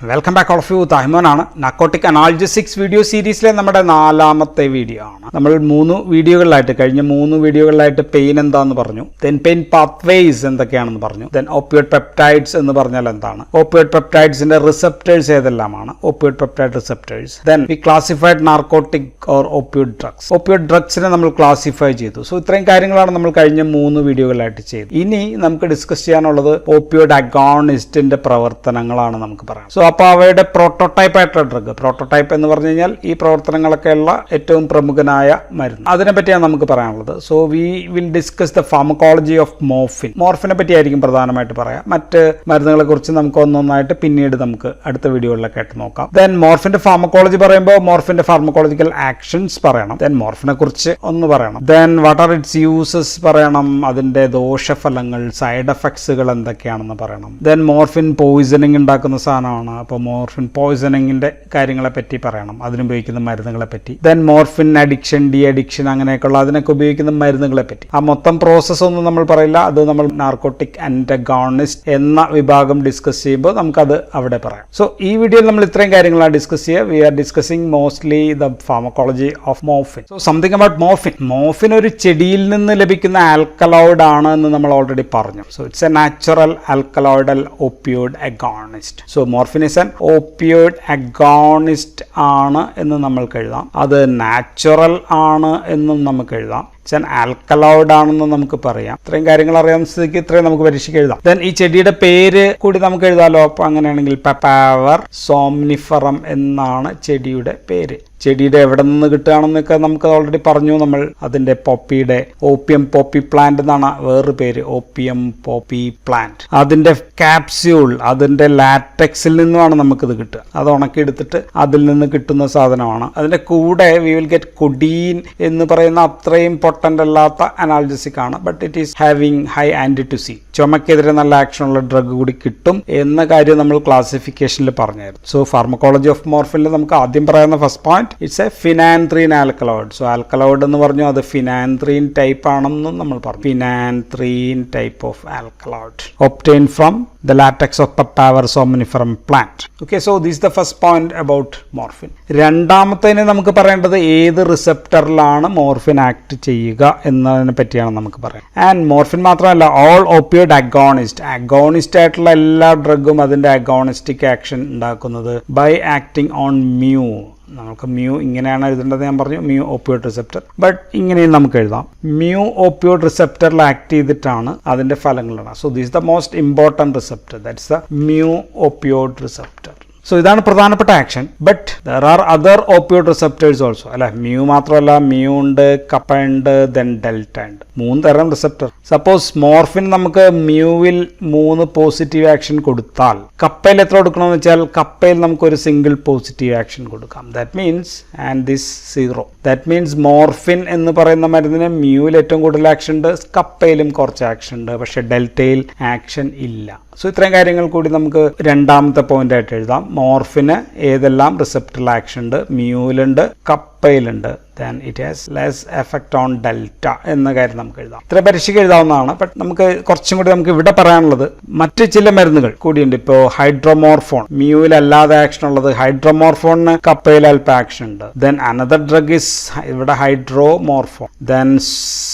Welcome back all of you. താഹിമോനാണ്. Narcotic analgesics video സീരീസിലെ നമ്മുടെ 4ാമത്തെ വീഡിയോ ആണ്. നമ്മൾ കഴിഞ്ഞ 3 വീഡിയോകളിലായിട്ട് പെയിൻ എന്താന്ന് പറഞ്ഞു, ദെൻ പെയിൻ പാത്വേസ് എന്തൊക്കെയാണെന്ന് പറഞ്ഞു, ദെൻ ഓപ്പിയോയിഡ് പെപ്റ്റൈഡ്സ് എന്ന് പറഞ്ഞാൽ എന്താണ്, ഓപ്പിയോയിഡ് പെപ്റ്റൈഡ്സിന്റെ റിസെപ്റ്റേഴ്സ് ഏതെല്ലാമാണ്, opioid peptide receptors, then we classified narcotic or opioid drugs, opioid ഡ്രഗ്സിനെ നമ്മൾ ക്ലാസിഫൈ ചെയ്തു. സോ ഇത്രയും കാര്യങ്ങളാണ് നമ്മൾ കഴിഞ്ഞ 3 വീഡിയോകളിലായിട്ട് ചെയ്തത്. ഇനി നമുക്ക് ഡിസ്കസ് ചെയ്യാനുള്ളത് ഓപ്പിയോയിഡ് അഗോണിസ്റ്റിന്റെ പ്രവർത്തനങ്ങളാണ് നമുക്ക് പറയാം. സോ അപ്പോൾ അവയുടെ പ്രോട്ടോടൈപ്പ് ആയിട്ടുള്ള ഡ്രഗ്, പ്രോട്ടോടൈപ്പ് എന്ന് പറഞ്ഞു കഴിഞ്ഞാൽ ഈ പ്രവർത്തനങ്ങളൊക്കെയുള്ള ഏറ്റവും പ്രമുഖനായ മരുന്ന്, അതിനെപ്പറ്റിയാണ് നമുക്ക് പറയാനുള്ളത്. So we will discuss the pharmacology of morphine. മോർഫിനെ പറ്റിയായിരിക്കും പ്രധാനമായിട്ട് പറയാം. മറ്റ് മരുന്നുകളെ കുറിച്ച് നമുക്ക് ഒന്നൊന്നായിട്ട് പിന്നീട് നമുക്ക് അടുത്ത വീഡിയോകളിലൊക്കെ ആയിട്ട് നോക്കാം. ദെൻ മോർഫിന്റെ ഫാർമക്കോളജി പറയുമ്പോൾ മോർഫിന്റെ ഫാർമക്കോളജിക്കൽ ആക്ഷൻസ് പറയണം, ദെൻ മോർഫിനെ കുറിച്ച് ഒന്ന് പറയണം, then what are it's uses പറയണം, അതിന്റെ ദോഷഫലങ്ങൾ സൈഡ് എഫക്ട്സുകൾ എന്തൊക്കെയാണെന്ന് പറയണം, ദെൻ മോർഫിൻ പോയിസണിങ് ഉണ്ടാക്കുന്ന സാധനമാണ്. അപ്പോൾ മോർഫിൻ പോയിസണിങ്ങിന്റെ കാര്യങ്ങളെ പറ്റി പറയണം, അതിനുപയോഗിക്കുന്ന മരുന്നുകളെ പറ്റി, then morphine addiction, de addiction, അങ്ങനെയൊക്കെയുള്ള അതിനൊക്കെ ഉപയോഗിക്കുന്ന മരുന്നുകളെ പറ്റി. ആ മൊത്തം പ്രോസസ്സ് ഒന്നും നമ്മൾ പറയില്ല, അത് നമ്മൾ നാർക്കോട്ടിക് ആന്റഗോണിസ്റ്റ് എന്ന വിഭാഗം ഡിസ്കസ് ചെയ്യുമ്പോൾ നമുക്കത് അവിടെ പറയാം. സോ ഈ വീഡിയോയിൽ നമ്മൾ ഇത്രയും കാര്യങ്ങളാണ് ഡിസ്കസ് ചെയ്യുക. We are discussing mostly the pharmacology of morphine. So something about morphine. Morphine ഒരു ചെടിയിൽ നിന്ന് ലഭിക്കുന്ന ആൽക്കലോയിഡ് ആണ് എന്ന് നമ്മൾ ഓൾറെഡി പറഞ്ഞു. So it's a natural alkaloidal opioid agonist. So morphine is an opioid agonist ആണ് എന്ന് നമ്മൾക്ക് എഴുതാം. അത് നാച്ചുറൽ ആണ് എന്നും നമുക്ക് എഴുതാം. ആൽക്കലോയിഡ് ആണെന്ന് നമുക്ക് പറയാം. ഇത്രയും കാര്യങ്ങൾ അറിയാവുന്ന സ്ഥിതിക്ക് ഇത്രയും നമുക്ക് പരീക്ഷയ്ക്ക് എഴുതാം. ദെൻ ഈ ചെടിയുടെ പേര് കൂടി നമുക്ക് എഴുതാമല്ലോ. അപ്പൊ അങ്ങനെയാണെങ്കിൽ പപ്പാവർ സോംനിഫറം എന്നാണ് ചെടിയുടെ പേര്. ചെടിയുടെ എവിടെ നിന്ന് കിട്ടുകയാണെന്നൊക്കെ നമുക്ക് ഓൾറെഡി പറഞ്ഞു നമ്മൾ. അതിന്റെ പോപ്പിയുടെ ഓപ്പിയം പോപ്പി പ്ലാന്റ് എന്നാണ് വേറൊരു പേര്, ഓപ്പിയം പോപ്പി പ്ലാന്റ്. അതിന്റെ ക്യാപ്സ്യൂൾ, അതിന്റെ ലാറ്റക്സിൽ നിന്നുമാണ് നമുക്കിത് കിട്ടുക. അത് ഉണക്കിയെടുത്തിട്ട് അതിൽ നിന്ന് കിട്ടുന്ന സാധനമാണ്. അതിന്റെ കൂടെ വി വിൽ ഗെറ്റ് കൊഡീൻ എന്ന് പറയുന്ന അത്രയും പൊട്ടന്റ് അല്ലാത്ത അനാൾജസിക് ആണ്, but it is having high antitussive. ചുമക്കെതിരെ നല്ല ആക്ഷനുള്ള ഡ്രഗ് കൂടി കിട്ടും എന്ന കാര്യം നമ്മൾ ക്ലാസിഫിക്കേഷനിൽ പറഞ്ഞായിരുന്നു. സോ ഫാർമക്കോളജി ഓഫ് മോർഫിനിൽ നമുക്ക് ആദ്യം പറയുന്ന first point, it's a phenanthrene alkaloid. So alkaloid എന്ന് പറഞ്ഞു, അത് ഫിനാൻത്രീൻ ടൈപ്പ് ആണെന്നും നമ്മൾ പറഞ്ഞു. Phenanthrene type of alkaloid obtained from the latex of Papaver somniferum plant. Okay, so this is the first point about morphine. രണ്ടാമത്തേന് നമുക്ക് പറയേണ്ടത് ഏത് റിസെപ്റ്ററിലാണ് morphine act ചെയ്യുക എന്നതിനെ പറ്റിയാണ് നമുക്ക് പറയാം. ആൻഡ് മോർഫിൻ മാത്രമല്ല, ഓൾ ഓപ്പിയോയിഡ് അഗോണിസ്റ്റ് ആയിട്ടുള്ള എല്ലാ ഡ്രഗും അതിന്റെ അഗോണിസ്റ്റിക് ആക്ഷൻ ഉണ്ടാക്കുന്നത് ബൈ ആക്ടിങ് ഓൺ മ്യൂ. നമുക്ക് മ്യൂ ഇങ്ങനെയാണ് എഴുതേണ്ടത്, ഞാൻ പറഞ്ഞു, മ്യൂ ഓപ്പിയോയിഡ് റിസെപ്റ്റർ. ബട്ട് ഇങ്ങനെയും നമുക്ക് എഴുതാം, മ്യൂ ഓപ്പിയോയിഡ് റിസെപ്റ്ററിൽ ആക്ട് ചെയ്തിട്ടാണ് അതിന്റെ ഫലങ്ങളാണ്. So this the most important receptor, that's the mu opioid receptor. So ഇതാണ് പ്രധാനപ്പെട്ട action. But there are other opioid receptors also. അല്ലെ, മ്യൂ മാത്രമല്ല, മ്യൂ ഉണ്ട്, കപ്പ ഉണ്ട്, ദെൻ ഡെൽറ്റ ഉണ്ട്. 3 തരം റിസെപ്റ്റർ. സപ്പോസ് മോർഫിൻ നമുക്ക് മ്യൂവിൽ 3 പോസിറ്റീവ് ആക്ഷൻ കൊടുത്താൽ കപ്പയിൽ എത്ര കൊടുക്കണമെന്ന് വെച്ചാൽ കപ്പയിൽ നമുക്കൊരു സിംഗിൾ പോസിറ്റീവ് ആക്ഷൻ കൊടുക്കാം. That means and this 0. That means morphine എന്ന് പറയുന്ന മരുന്നിന് മ്യൂവിൽ ഏറ്റവും കൂടുതൽ ആക്ഷൻ ഉണ്ട്, കപ്പയിലും കുറച്ച് ആക്ഷൻ ഉണ്ട്, പക്ഷെ ഡെൽറ്റയിൽ ആക്ഷൻ ഇല്ല. സോ ഇത്രയും കാര്യങ്ങൾ കൂടി നമുക്ക് രണ്ടാമത്തെ പോയിന്റ് ആയിട്ട് എഴുതാം. മോർഫിന് ഏതെല്ലാം റിസെപ്റ്ററിൽ ആക്ഷൻ ഉണ്ട്, മ്യൂവിലുണ്ട്, കപ്പയിലുണ്ട്, then it has less effect on delta എന്ന കാര്യം നമുക്ക് എഴുതാം. ഇത്ര പരീക്ഷയ്ക്ക് എഴുതാവുന്നതാണ്. ബട്ട് നമുക്ക് കുറച്ചും കൂടി നമുക്ക് ഇവിടെ പറയാനുള്ളത് മറ്റ് ചില മരുന്നുകൾ കൂടിയുണ്ട്. ഇപ്പോൾ ഹൈഡ്രോമോർഫോൺ, മ്യൂവിൽ അല്ലാതെ ആക്ഷൻ ഉള്ളത്. ഹൈഡ്രോമോർഫോണിന് കപ്പയിൽ അല്പ ആക്ഷൻ ഉണ്ട്. ദെൻ അനദർ ഡ്രഗ് ഇസ് ഇവിടെ ഹൈഡ്രോമോർഫോൺ. ദെൻ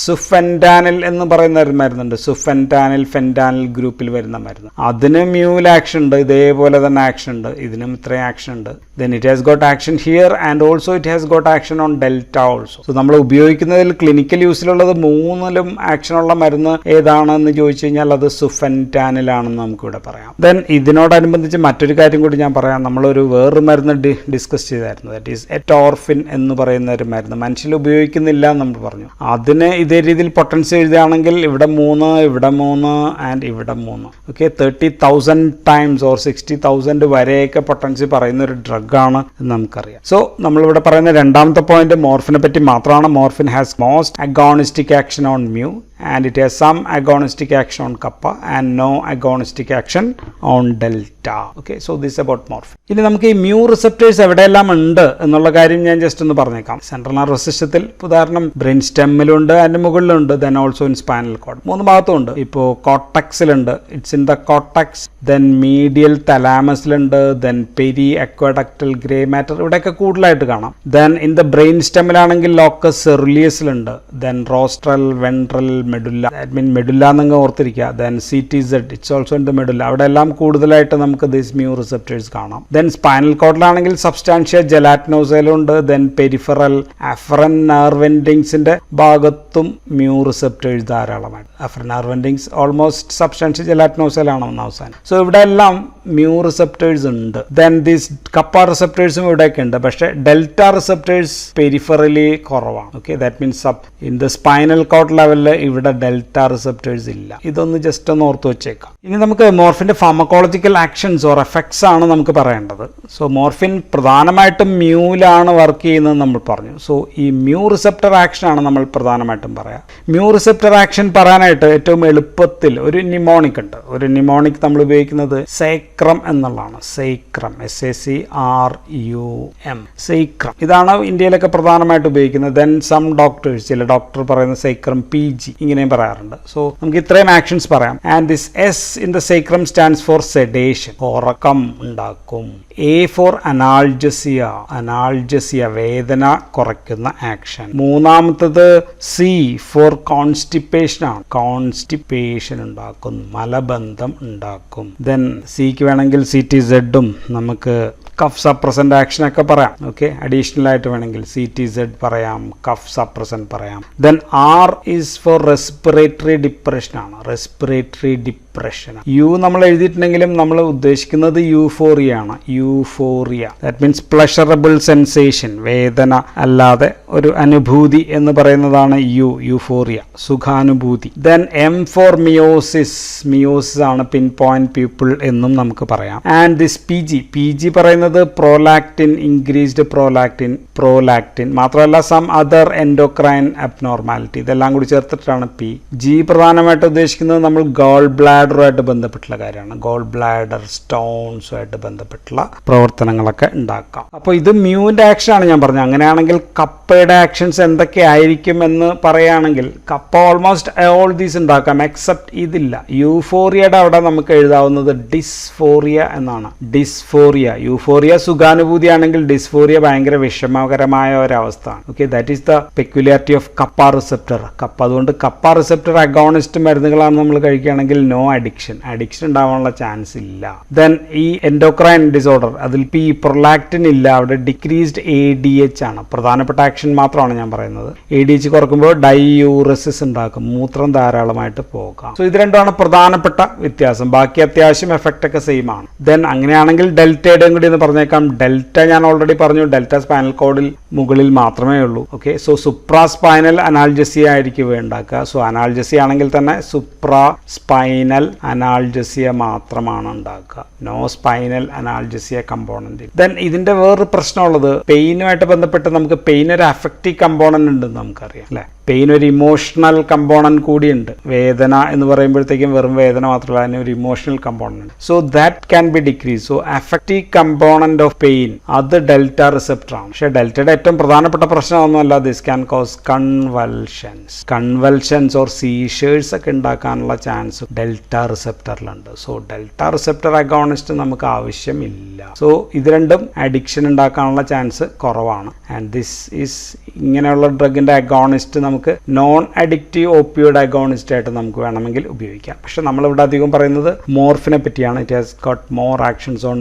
സുഫെൻറ്റാനിൽ എന്ന് പറയുന്ന ഒരു മരുന്നുണ്ട്. സുഫെൻറ്റാനിൽ ഫെൻറ്റാനിൽ ഗ്രൂപ്പിൽ വരുന്ന മരുന്ന്, അതിന് മ്യൂവിൽ ആക്ഷൻ ഉണ്ട്, ഇതേപോലെ തന്നെ ആക്ഷൻ ഉണ്ട്. ഇതിനും ഇത്രയും ആക്ഷൻ ഉണ്ട്. Then it has got action here and also it has got action on delta also. So നമ്മൾ ഉപയോഗിക്കുന്നതിൽ ക്ലിനിക്കൽ യൂസിലുള്ളത് 3ലും ആക്ഷനുള്ള മരുന്ന് ഏതാണെന്ന് ചോദിച്ചു കഴിഞ്ഞാൽ അത് സുഫെൻറ്റാനിലാണെന്ന് നമുക്കിവിടെ പറയാം. ദെൻ ഇതിനോടനുബന്ധിച്ച് മറ്റൊരു കാര്യം കൂടി ഞാൻ പറയാം. നമ്മളൊരു വേറൊരു മരുന്ന് ഡിസ്കസ് ചെയ്തായിരുന്നു, ദാറ്റ് ഈസ് എറ്റോർഫിൻ എന്ന് പറയുന്ന ഒരു മരുന്ന്. മനുഷ്യൽ ഉപയോഗിക്കുന്നില്ല എന്ന് നമ്മൾ പറഞ്ഞു. അതിന് ഇതേ രീതിയിൽ പൊട്ടൻസി എഴുതുകയാണെങ്കിൽ ഇവിടെ 3, ഇവിടെ 3 ആൻഡ് ഇവിടെ 3. ഓക്കെ, 30,000 ടൈംസ് ഓർ 60,000 വരെയൊക്കെ പൊട്ടൻസി പറയുന്ന ഒരു ഡ്രഗാണ് എന്ന് നമുക്കറിയാം. സോ നമ്മളിവിടെ പറയുന്ന രണ്ടാമത്തെ പോയിന്റ് മോർഫിനെ പറ്റി മാത്രമാണ്. Morphine has most agonistic action on mu and it has some agonistic action on kappa and no agonistic action on delta. Okay, so this is about morphine. ഇനി നമുക്ക് ഈ mu receptors എവിടെയെല്ലാം ഉണ്ട് എന്നുള്ള കാര്യം ഞാൻ ജസ്റ്റ് ഒന്ന് പറഞ്ഞേക്കാം. സെൻട്രൽ നെർവസ് സിസ്റ്റത്തിൽ ഉദാഹരണം ബ്രെയിൻ സ്റ്റെമ്മിലുണ്ട്, അതിൻ്റെ മുകളിലുണ്ട്, then also in spinal cord. 3 ഭാഗത്തുണ്ട്. ഇപ്പോൾ കോർട്ടക്സിലുണ്ട്, it's in the cortex, then medial തലാമസിലുണ്ട്, then periaqueductal grey matter, ഇവിടെയൊക്കെ കൂടുതലായിട്ട് കാണാം. ദെൻ ഇൻ ദ ബ്രെയിൻ സ്റ്റെമ്മിലാണെങ്കിൽ ലോക്കസ് സെറുലിയസിലുണ്ട്, then rostral, ventral, medulla, that mean medulla എന്നങ്ങ് ഓർത്തിരിക്കുക. Then CTZ, it's also in the medulla. അവിടെ എല്ലാം കൂടുതലായിട്ട് നമുക്ക് ദിസ് mu receptors കാണാം. ദെൻ സ്പൈനൽ കോഡിലാണെങ്കിൽ സബ്സ്റ്റാൻഷ്യ ജെലാറ്റിനോസയിലുണ്ട്, ദെൻ പെരിഫറൽ അഫറൻ നെർവ് എൻഡിങ്സിന്റെ ഭാഗത്തും mu receptors ധാരാളമായിട്ട്. അഫറൻ നെർവ് എൻഡിങ്സ് ഓൾമോസ്റ്റ് സബ്സ്റ്റാൻഷ്യ ജെലാറ്റിനോസയിലാണ് അവസാനം. സോ ഇവിടെ എല്ലാം mu receptors ഉണ്ട്. ദെൻ ദിസ് കപ്പ റിസെപ്റ്റേഴ്സും ഇവിടെയൊക്കെ ഉണ്ട്, പക്ഷേ ഡെൽറ്റ റിസെപ്റ്റേഴ്സ് പെരിഫറലി കുറവാണ്. Okay, that means in the spinal cord ലെവലിൽ ഇവിടെ ഡെൽറ്റ റിസെപ്റ്റേഴ്സ് ഇല്ല. ഇതൊന്ന് ജസ്റ്റ് ഒന്ന് ഓർത്ത് വെച്ചേക്കാം. ഇനി നമുക്ക് മോർഫിന്റെ ഫാർമക്കോളജിക്കൽ ആക്ഷൻസ് ഓർ എഫക്ട്സ് ആണ് നമുക്ക് പറയേണ്ടത്. സോ മോർഫിൻ പ്രധാനമായിട്ടും മ്യൂലാണ് വർക്ക് ചെയ്യുന്നത് നമ്മൾ പറഞ്ഞു. സോ ഈ mu റിസെപ്റ്റർ ആക്ഷൻ ആണ് നമ്മൾ പ്രധാനമായിട്ടും പറയാം. mu റിസെപ്റ്റർ ആക്ഷൻ പറയാനായിട്ട് ഏറ്റവും എളുപ്പത്തിൽ ഒരു നിമോണിക് ഉണ്ട്. ഒരു നിമോണിക് നമ്മൾ ഉപയോഗിക്കുന്നത് സൈക്രം എന്നുള്ളതാണ്. സൈക്രം, SACRUM, സൈക്രം. ഇതാണ് ഇന്ത്യയിലൊക്കെ പ്രധാനമായിട്ട് ഉപയോഗിക്കുന്നത്. ദെൻ സം ഡോക്ടേഴ്സ്, ചില ഡോക്ടർ പറയുന്ന സൈക്രം PG ഇങ്ങനെയും പറയാറുണ്ട്. സോ നമുക്ക് ഇത്രയും ആക്ഷൻസ് പറയാം. And this S in the sacrum stands for sedation, ഉറക്കം ഉണ്ടാക്കും. A ഫോർ അനാൾജസിയ, അനാൾജസിയ വേദന കുറയ്ക്കുന്ന ആക്ഷൻ. മൂന്നാമത്തത് C ഫോർ കോൺസ്റ്റിപ്പേഷൻ ആണ്, കോൺസ്റ്റിപ്പേഷൻ ഉണ്ടാക്കും, മലബന്ധം ഉണ്ടാക്കും. ദെൻ സിക്ക് വേണമെങ്കിൽ CTZ നമുക്ക് കഫ് സപ്രസന്റ് ആക്ഷൻ ഒക്കെ പറയാം. ഓക്കെ, അഡീഷണൽ ആയിട്ട് വേണമെങ്കിൽ CTZ പറയാം, കഫ് സപ്രസന്റ് പറയാം. Then R is for respiratory depression ആണ്, റെസ്പിറേറ്ററി ഡിപ്രഷൻ. U നമ്മൾ എഴുതിയിട്ടുണ്ടെങ്കിലും നമ്മൾ ഉദ്ദേശിക്കുന്നത് യൂഫോറിയ ആണ്, euphoria. That means pleasurable sensation, വേദന അല്ലാതെ ഒരു അനുഭൂതി എന്ന് പറയുന്നതാണ് യൂഫോറിയ, സുഖാനുഭൂതി. Then M for miosis, miosis ആണ് പിൻ പോയിന്റ് പീപ്പിൾ എന്നും നമുക്ക് പറയാം. ആൻഡ് ദിസ് PG പറയുന്നത് പ്രോലാക്റ്റിൻ, ഇൻക്രീസ്ഡ് പ്രോലാക്റ്റിൻ മാത്രമല്ല സം അതർ എൻഡോക്രൈൻ അബ്നോർമാലിറ്റി, ഇതെല്ലാം കൂടി ചേർത്തിട്ടാണ് P. G പ്രധാനമായിട്ട് ഉദ്ദേശിക്കുന്നത് നമ്മൾ ഗോൾ ബ്ലാഡറുമായിട്ട് ബന്ധപ്പെട്ടുള്ള കാര്യമാണ്. ഗോൾ ബ്ലാഡർ സ്റ്റോൺസുമായിട്ട് ബന്ധപ്പെട്ടുള്ള പ്രവർത്തനങ്ങളൊക്കെ ഉണ്ടാക്കാം. അപ്പോൾ ഇത് മ്യൂവിന്റെ ആക്ഷൻ ആണ് ഞാൻ പറഞ്ഞത്. അങ്ങനെയാണെങ്കിൽ കപ്പയുടെ ആക്ഷൻസ് എന്തൊക്കെ ആയിരിക്കും എന്ന് പറയുകയാണെങ്കിൽ കപ്പ ഓൾമോസ്റ്റ് ഓൾ ദീസ് ഉണ്ടാക്കാം എക്സെപ്റ്റ് ഇതില്ല. യൂഫോറിയയുടെ അവിടെ നമുക്ക് എഴുതാവുന്നത് ഡിസ്ഫോറിയ എന്നാണ്. ഡിസ്ഫോറിയ, യൂഫോറിയ സുഖാനുഭൂതി ആണെങ്കിൽ ഡിസ്ഫോറിയ ഭയങ്കര വിഷമകരമായ ഒരവസ്ഥയാണ്. Okay, that is the peculiarity of കപ്പ റിസെപ്റ്റർ. കപ്പ, അതുകൊണ്ട് കപ്പ റിസെപ്റ്റർ അഗോണിസ്റ്റ് മരുന്നുകളാണ് നമ്മൾ കഴിക്കുകയാണെങ്കിൽ നോ അഡിക്ഷൻ ഉണ്ടാവാനുള്ള ചാൻസ് ഇല്ല. ദെൻ ഈ എൻഡോക്രൈൻ ഡിസോർഡർ, അതിൽ പ്രൊലാക്റ്റിൻ ഇല്ല, അവിടെ ഡിക്രീസ്ഡ് ADH ആണ്. പ്രധാനപ്പെട്ട ആക്ഷൻ മാത്രമാണ് ഞാൻ പറയുന്നത്. ADH കുറക്കുമ്പോൾ ഡൈയൂറസിസ് ഉണ്ടാക്കും, മൂത്രം ധാരാളമായിട്ട് പോകാം. സോ ഇത് രണ്ടുമാണ് പ്രധാനപ്പെട്ട വ്യത്യാസം. ബാക്കി അത്യാവശ്യം എഫക്റ്റ് ഒക്കെ സെയിം ആണ്. ദെൻ അങ്ങനെയാണെങ്കിൽ ഡെൽറ്റയുടെയും കൂടി എന്ന് പറഞ്ഞേക്കാം. ഡെൽറ്റ ഞാൻ ഓൾറെഡി പറഞ്ഞു, ഡെൽറ്റ സ്പൈനൽ കോഡിൽ മുകളിൽ മാത്രമേ ഉള്ളൂ. ഓക്കെ, സോ സുപ്രാ സ്പൈനൽ അനാൾജസിയ ആയിരിക്കും ഉണ്ടാക്കുക. സോ അനാൾജസിയ ആണെങ്കിൽ തന്നെ സുപ്രാ സ്പൈനൽ അനാൾജസിയ മാത്രമാണ് ഉണ്ടാക്കുക, no spinal analgesia component. Then ഇതിന്റെ വേറൊരു പ്രശ്നമുള്ളത് പെയിനുമായിട്ട് ബന്ധപ്പെട്ട് നമുക്ക് പെയിൻ ഒരു അഫക്റ്റീവ് കമ്പോണന്റ് ഉണ്ടെന്ന് നമുക്കറിയാം അല്ലെ. പെയിൻ ഒരു ഇമോഷണൽ കമ്പോണന്റ് കൂടിയുണ്ട്. വേദന എന്ന് പറയുമ്പോഴത്തേക്കും വെറും വേദന മാത്രമല്ല, അതിന് ഒരു emotional component. So that can be decrease. So affective component of pain അത് ഡെൽറ്റ റിസെപ്റ്റർ ആണ്. പക്ഷേ ഡെൽറ്റയുടെ ഏറ്റവും പ്രധാനപ്പെട്ട പ്രശ്നമൊന്നുമല്ല, this can cause convulsions or seizures ഒക്കെ ഉണ്ടാക്കാനുള്ള ചാൻസ് ഡെൽറ്റ റിസെപ്റ്ററിലുണ്ട്. സോ ഡെൽറ്റ റിസെപ്റ്റർ അഗോണിസ്റ്റ് നമുക്ക് ആവശ്യമില്ല. സോ ഇത് രണ്ടും അഡിക്ഷൻ ഉണ്ടാക്കാനുള്ള ചാൻസ് കുറവാണ്. ആൻഡ് ദിസ് ഈസ് ഇങ്ങനെയുള്ള ഡ്രഗിന്റെ അഗോണിസ്റ്റ് നമുക്ക് നോൺ അഡിക്റ്റീവ് ഓപ്പിയോയിഡ് അഗോണിസ്റ്റ് ആയിട്ട് നമുക്ക് വേണമെങ്കിൽ ഉപയോഗിക്കാം. പക്ഷെ നമ്മളിവിടെ അധികം പറയുന്നത് മോർഫിനെ പറ്റിയാണ്. It has got more actions on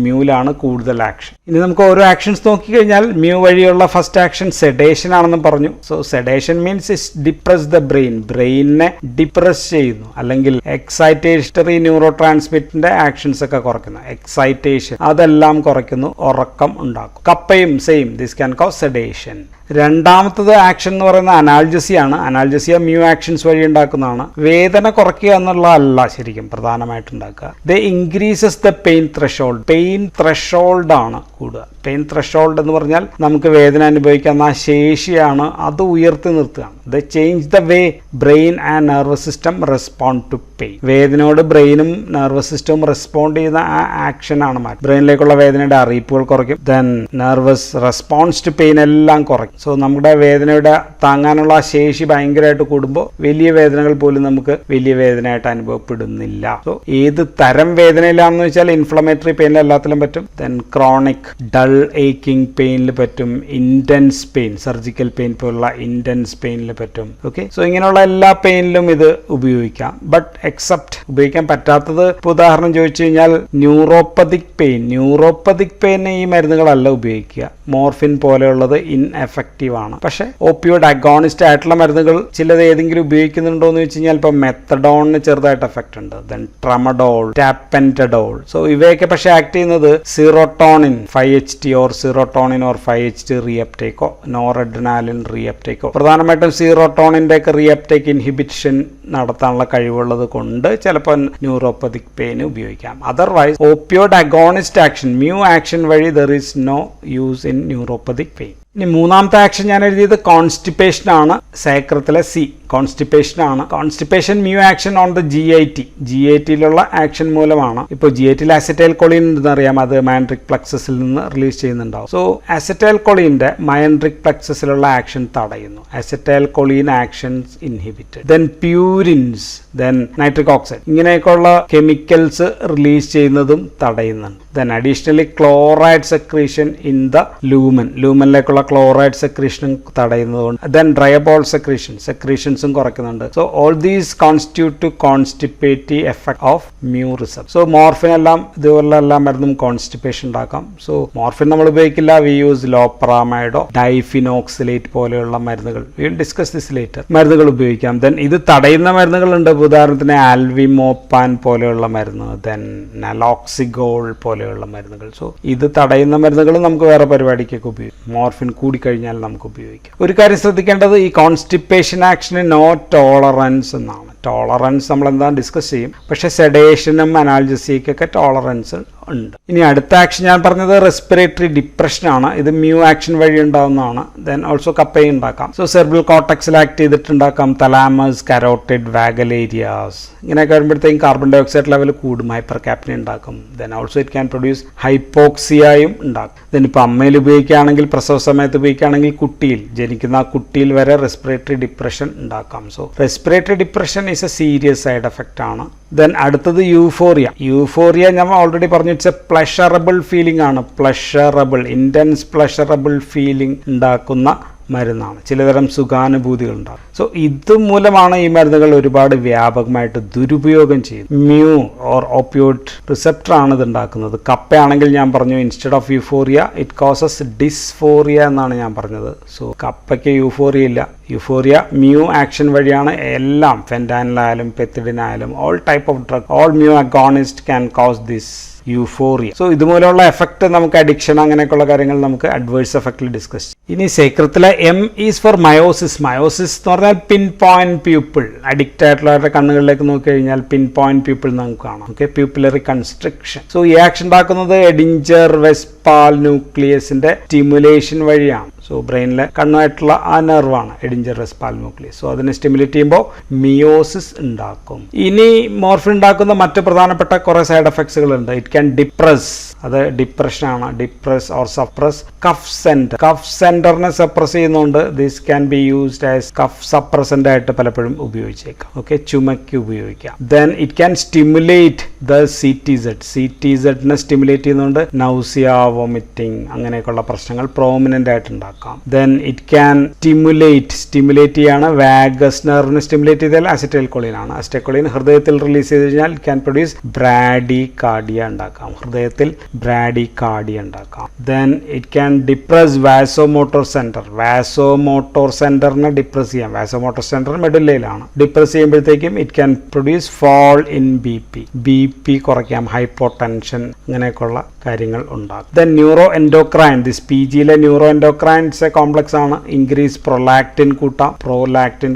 മ്യൂലാണ് കൂടുതൽ ആക്ഷൻ. ഇനി നമുക്ക് ഓരോ ആക്ഷൻസ് നോക്കിക്കഴിഞ്ഞാൽ മ്യൂ വഴിയുള്ള ഫസ്റ്റ് ആക്ഷൻ സെഡേഷൻ ആണെന്ന് പറഞ്ഞു. So sedation means is depress the ബ്രെയിനിനെ ഡിപ്രസ് ചെയ്യുന്നു, അല്ലെങ്കിൽ എക്സൈറ്റേഷണറി ന്യൂറോ ട്രാൻസ്മിറ്റിന്റെ ആക്ഷൻസ് ഒക്കെ കുറയ്ക്കുന്നു. എക്സൈറ്റേഷൻ അതെല്ലാം കുറയ്ക്കുന്നു, ഉറക്കം ഉണ്ടാക്കും. കപ്പയും same, this can cos sedation. രണ്ടാമത്തത് ആക്ഷൻ എന്ന് പറയുന്ന അനാൾജസിയാണ്. അനാൾജസിയ മ്യൂ ആക്ഷൻസ് വഴി ഉണ്ടാക്കുന്നതാണ്. വേദന കുറയ്ക്കുക എന്നുള്ളതല്ല ശരിക്കും പ്രധാനമായിട്ട് ഉണ്ടാക്കുക. The increases the pain threshold. Pain threshold ആണ് കൂടുക. പെയിൻ ത്രഷോൾഡ് എന്ന് പറഞ്ഞാൽ നമുക്ക് വേദന അനുഭവിക്കുന്ന ആ ശേഷിയാണ്, അത് ഉയർത്തി നിർത്തുകയാണ്. The change the way brain and nervous system respond to pain. വേദനയോട് ബ്രെയിനും നെർവസ് സിസ്റ്റവും റെസ്പോണ്ട് ചെയ്യുന്ന ആ ആക്ഷനാണ് മാറ്റം. ബ്രെയിനിലേക്കുള്ള വേദനയുടെ അറിയിപ്പുകൾ കുറയ്ക്കും. Then nervous response to pain എല്ലാം കുറയ്ക്കും. സോ നമ്മുടെ വേദനയുടെ താങ്ങാനുള്ള ആ ശേഷി ഭയങ്കരമായിട്ട് കൂടുമ്പോൾ വലിയ വേദനകൾ പോലും നമുക്ക് വലിയ വേദനയായിട്ട് അനുഭവപ്പെടുന്നില്ല. സോ ഏത് തരം വേദനയിലാണെന്ന് വെച്ചാൽ ഇൻഫ്ലമേറ്ററി പെയിനിൽ എല്ലാത്തിലും പറ്റും. ദെൻ ക്രോണിക് ഡൾ ഏക്കിംഗ് പെയിനിൽ പറ്റും. ഇന്റൻസ് പെയിൻ, സർജിക്കൽ പെയിൻ പോലുള്ള ഇന്റൻസ് പെയിനിൽ പറ്റും. ഓക്കെ, സോ ഇങ്ങനെയുള്ള എല്ലാ പെയിനിലും ഇത് ഉപയോഗിക്കാം. ബട്ട് എക്സെപ്റ്റ് ഉപയോഗിക്കാൻ പറ്റാത്തത്, ഉദാഹരണം ചോദിച്ചു കഴിഞ്ഞാൽ ന്യൂറോപ്പതിക് പെയിൻ. ന്യൂറോപ്പതിക് പെയിന് ഈ മരുന്നുകളല്ല ഉപയോഗിക്കുക. മോർഫിൻ പോലെയുള്ളത് ഇൻഎഫക്റ്റീവ് ആണ്. പക്ഷേ ഓപ്പിയോയിഡ് അഗോണിസ്റ്റ് ആയിട്ടുള്ള മരുന്നുകൾ ചിലത് ഏതെങ്കിലും ഉപയോഗിക്കുന്നുണ്ടോ എന്ന് വെച്ച് കഴിഞ്ഞാൽ ഇപ്പം മെത്തഡോണിന് ചെറുതായിട്ട് എഫക്റ്റ് ഉണ്ട്. Then tramadol, ടാപ്പൻറ്റഡോൾ. സോ ഇവയൊക്കെ പക്ഷേ ആക്ട് ചെയ്യുന്നത് serotonin 5HT or serotonin or 5HT റീഅപ്ടേക്കോ നോറഡ്രിനാലിൻ റീഅപ്ടേക്കോ, പ്രധാനമായിട്ടും സീറോട്ടോണിൻ്റെ ഒക്കെ റീഅപ്ടേക്ക് ഇൻഹിബിഷൻ നടത്താനുള്ള കഴിവുള്ളത് കൊണ്ട് ചിലപ്പോൾ ന്യൂറോപ്പതിക് പെയിൻ ഉപയോഗിക്കാം. Otherwise opioid agonist action, mu action വഴി there is no use in neuropathic pain. ഇനി മൂന്നാമത്തെ ആക്ഷൻ ഞാൻ എഴുതിയത് കോൺസ്റ്റിപ്പേഷൻ ആണ്. സേക്രത്തിലെ സി കോൺസ്റ്റിപ്പേഷൻ ആണ്. Constipation mu action on the GIT. GITയിലുള്ള ആക്ഷൻ മൂലമാണ്. ഇപ്പോൾ GITയിൽ അസറ്റൈൽ കൊളീൻ ഉണ്ടെന്നറിയാം, അത് മയൻട്രിക് പ്ലക്സസിൽ നിന്ന് റിലീസ് ചെയ്യുന്നുണ്ടാവും. സോ അസറ്റൈൽ കൊളീൻ്റെ മയൻട്രിക് പ്ലക്സസിലുള്ള ആക്ഷൻ തടയുന്നു. Acetylcholine actions inhibited. Then purines, then nitric oxide, ഇങ്ങനെയൊക്കെയുള്ള കെമിക്കൽസ് റിലീസ് ചെയ്യുന്നതും തടയുന്നുണ്ട്. Then additionally chloride secretion in the lumen, ലൂമനിലേക്കുള്ള ക്ലോറൈഡ് സെക്രീഷനും തടയുന്നതുകൊണ്ട്. ദെൻ ഡ്രയബോൾ സെക്രീഷൻസും കുറയ്ക്കുന്നുണ്ട്. So all these constitute to constipative effect of mu receptor. So morphine എല്ലാം ഇതുപോലുള്ള എല്ലാ മരുന്നും കോൺസ്റ്റിപ്പേഷൻ ഉണ്ടാക്കാം. സോ മോർഫിൻ നമ്മൾ ഉപയോഗിക്കില്ല. വി യൂസ് ലോപ്രാമൈഡോ ഡൈഫിനോക്സിലേറ്റ് പോലെയുള്ള മരുന്നുകൾ, V will discuss this later, മരുന്നുകൾ ഉപയോഗിക്കാം. ദെൻ ഇത് തടയുന്ന മരുന്നുകളുണ്ട്. ഉദാഹരണത്തിന് ആൽവിമോപ്പാൻ പോലെയുള്ള മരുന്ന്, ദെൻ നലോക്സിഗോൾ പോലെയുള്ള മരുന്നുകൾ. സോ ഇത് തടയുന്ന മരുന്നുകൾ നമുക്ക് വേറെ പരിപാടിക്കൊക്കെ ഉപയോഗിക്കാം. മോർഫിൻ കൂടിക്കഴിഞ്ഞാൽ നമുക്ക് ഉപയോഗിക്കാം. ഒരു കാര്യം ശ്രദ്ധിക്കേണ്ടത്, ഈ കോൺസ്റ്റിപ്പേഷൻ ആക്ഷന് നോ ടോളറൻസ് എന്നാണ്. ടോളറൻസ് നമ്മൾ എന്താ ഡിസ്കസ് ചെയ്യും, പക്ഷേ സെഡേഷനും അനാൽജസിക്കൊക്കെ ടോളറൻസ് ഉണ്ട്. ഇനി അടുത്ത ആക്ഷൻ ഞാൻ പറഞ്ഞത് റെസ്പിറേറ്ററി ഡിപ്രഷൻ ആണ്. ഇത് മ്യൂ ആക്ഷൻ വഴി ഉണ്ടാവുന്നതാണ്. ദെൻ ഓൾസോ കപ്പയും ഉണ്ടാക്കാം. സോ സെർബ്രൽ കോർട്ടക്സിൽ ആക്ട് ചെയ്തിട്ടുണ്ടാക്കാം. തലാമസ്, കരോട്ടിഡ്, വാഗൽ ഏരിയാസ്, ഇങ്ങനെയൊക്കെ വരുമ്പോഴത്തേക്കും കാർബൺ ഡൈ ഓക്സൈഡ് ലെവൽ കൂടും, ഹൈപ്പർ കാപ്നി ഉണ്ടാക്കും. Then also it can produce ഹൈപ്പോക്സിയയും ഉണ്ടാക്കും. ദെൻ ഇപ്പോൾ അമ്മയിൽ ഉപയോഗിക്കുകയാണെങ്കിൽ, പ്രസവ സമയത്ത് ഉപയോഗിക്കുകയാണെങ്കിൽ, കുട്ടിയിൽ ജനിക്കുന്ന ആ കുട്ടിയിൽ വരെ റെസ്പിറേറ്ററി ഡിപ്രഷൻ ഉണ്ടാക്കാം. So respiratory depression is A serious side effect ആണ്. ദെൻ അടുത്തത് യൂഫോറിയ. യൂഫോറിയ ഞാൻ ഓൾറെഡി പറഞ്ഞു, ഇറ്റ്സ് എ പ്ലഷറബിൾ ഫീലിംഗ് ആണ്. പ്ലഷറബിൾ, ഇൻറ്റൻസ് പ്ലഷറബിൾ ഫീലിംഗ് ഉണ്ടാക്കുന്ന മരുന്നാണ്. ചിലതരം സുഖാനുഭൂതികൾ ഉണ്ടാകും. സോ ഇതുമൂലമാണ് ഈ മരുന്നുകൾ ഒരുപാട് വ്യാപകമായിട്ട് ദുരുപയോഗം ചെയ്യുന്നത്. മ്യൂ ഓർ ഓപ്പിയോയിഡ് റിസപ്റ്റർ ആണ് ഇത് ഉണ്ടാക്കുന്നത്. കപ്പയാണെങ്കിൽ ഞാൻ പറഞ്ഞു, instead of euphoria it causes dysphoria എന്നാണ് ഞാൻ പറഞ്ഞത്. സോ കപ്പയ്ക്ക് യൂഫോറിയ ഇല്ല. യൂഫോറിയ മ്യൂ ആക്ഷൻ വഴിയാണ്. എല്ലാം ഫെൻറ്റാനിലായാലും പെത്തിഡിനായാലും all type of drug, all mu agonist can cause this euphoria. So ഇതുമൂലമുള്ള എഫക്റ്റ് നമുക്ക് അഡിക്ഷൻ, അങ്ങനെയൊക്കെയുള്ള കാര്യങ്ങൾ നമുക്ക് അഡ്വേഴ്സ് എഫക്റ്റിൽ ഡിസ്കസ് ചെയ്യും. ഇനി സേക്രത്തിലെ M is for miosis. Miosis എന്ന് പറഞ്ഞാൽ പിൻ പോയിന്റ് പ്യൂപ്പിൾ. അഡിക്റ്റ് ആയിട്ടുള്ളവരുടെ കണ്ണുകളിലേക്ക് നോക്കി കഴിഞ്ഞാൽ പിൻ പോയിന്റ് പ്യൂപ്പിൾ നമുക്ക് കാണാം. Okay, pupillary construction. സോ ഈ ആക്ഷൻ ഉണ്ടാക്കുന്നത് എഡിഞ്ചർ വെസ്പാൽ ന്യൂക്ലിയസിന്റെ സ്റ്റിമുലേഷൻ വഴിയാണ്. സോ ബ്രെയിനിലെ കണ്ണായിട്ടുള്ള ആ നെർവാണ് എഡിഞ്ചർ വെസ്പാൽ ന്യൂക്ലിയസ്. സോ അതിനെ സ്റ്റിമുലേറ്റ് ചെയ്യുമ്പോൾ മിയോസിസ് ഉണ്ടാക്കും. ഇനി മോർഫിൻ ഉണ്ടാക്കുന്ന മറ്റ് പ്രധാനപ്പെട്ട കുറെ സൈഡ് എഫക്ട്സുകളുണ്ട്. ഇറ്റ് ക്യാൻ ഡിപ്രസ്, അത് ഡിപ്രഷൻ ആണ്. Depress or suppress cough centre. Cough സെന്ററിനെ സപ്രസ് ചെയ്യുന്നതുകൊണ്ട് this can be used as cough suppressant ആയിട്ട് പലപ്പോഴും ഉപയോഗിച്ചേക്കാം. ഓക്കെ, ചുമയ്ക്ക് ഉപയോഗിക്കാം. Then it can stimulate the CTZ. CTZനെ സ്റ്റിമുലേറ്റ് ചെയ്യുന്നതുകൊണ്ട് നൗസിയ, വോമിറ്റിംഗ്, അങ്ങനെയൊക്കെയുള്ള പ്രശ്നങ്ങൾ പ്രോമിനന്റ് ആയിട്ടുണ്ടാകും. Then it can stimulate ചെയ്യാണ്. വാഗസ് നെർവിനെ സ്റ്റിമുലേറ്റ് ചെയ്താൽ അസറ്റൈൽ കൊളീൻ ആണ്. അസറ്റൈൽ കൊളീൻ ഹൃദയത്തിൽ റിലീസ് ചെയ്ത് കഴിഞ്ഞാൽ ഇറ്റ് ക്യാൻ പ്രൊഡ്യൂസ് ബ്രാഡികാർഡിയ ഉണ്ടാക്കാം. ഹൃദയത്തിൽ ബ്രാഡികാർഡിയ ഉണ്ടാക്കാം. Then it can depress vasomotor center. Vasomotor സെന്ററിനെ ഡിപ്രസ് ചെയ്യാം. വാസോമോട്ടോർ സെന്റർ മെഡുല്ലയിലാണ്. ഡിപ്രസ് ചെയ്യുമ്പോഴത്തേക്കും it can produce fall in BP. BP കുറയ്ക്കാം, ഹൈപ്പോടെൻഷൻ, അങ്ങനെയൊക്കെയുള്ള കാര്യങ്ങൾ ഉണ്ടാകും. ദെൻ ന്യൂറോ എൻഡോക്രൈൻ, ദിസ് PGയിലെ ന്യൂറോ എൻഡോക്രൈൻസ് കോംപ്ലക്സ് ആണ്. ഇൻക്രീസ് പ്രൊലാക്റ്റിൻ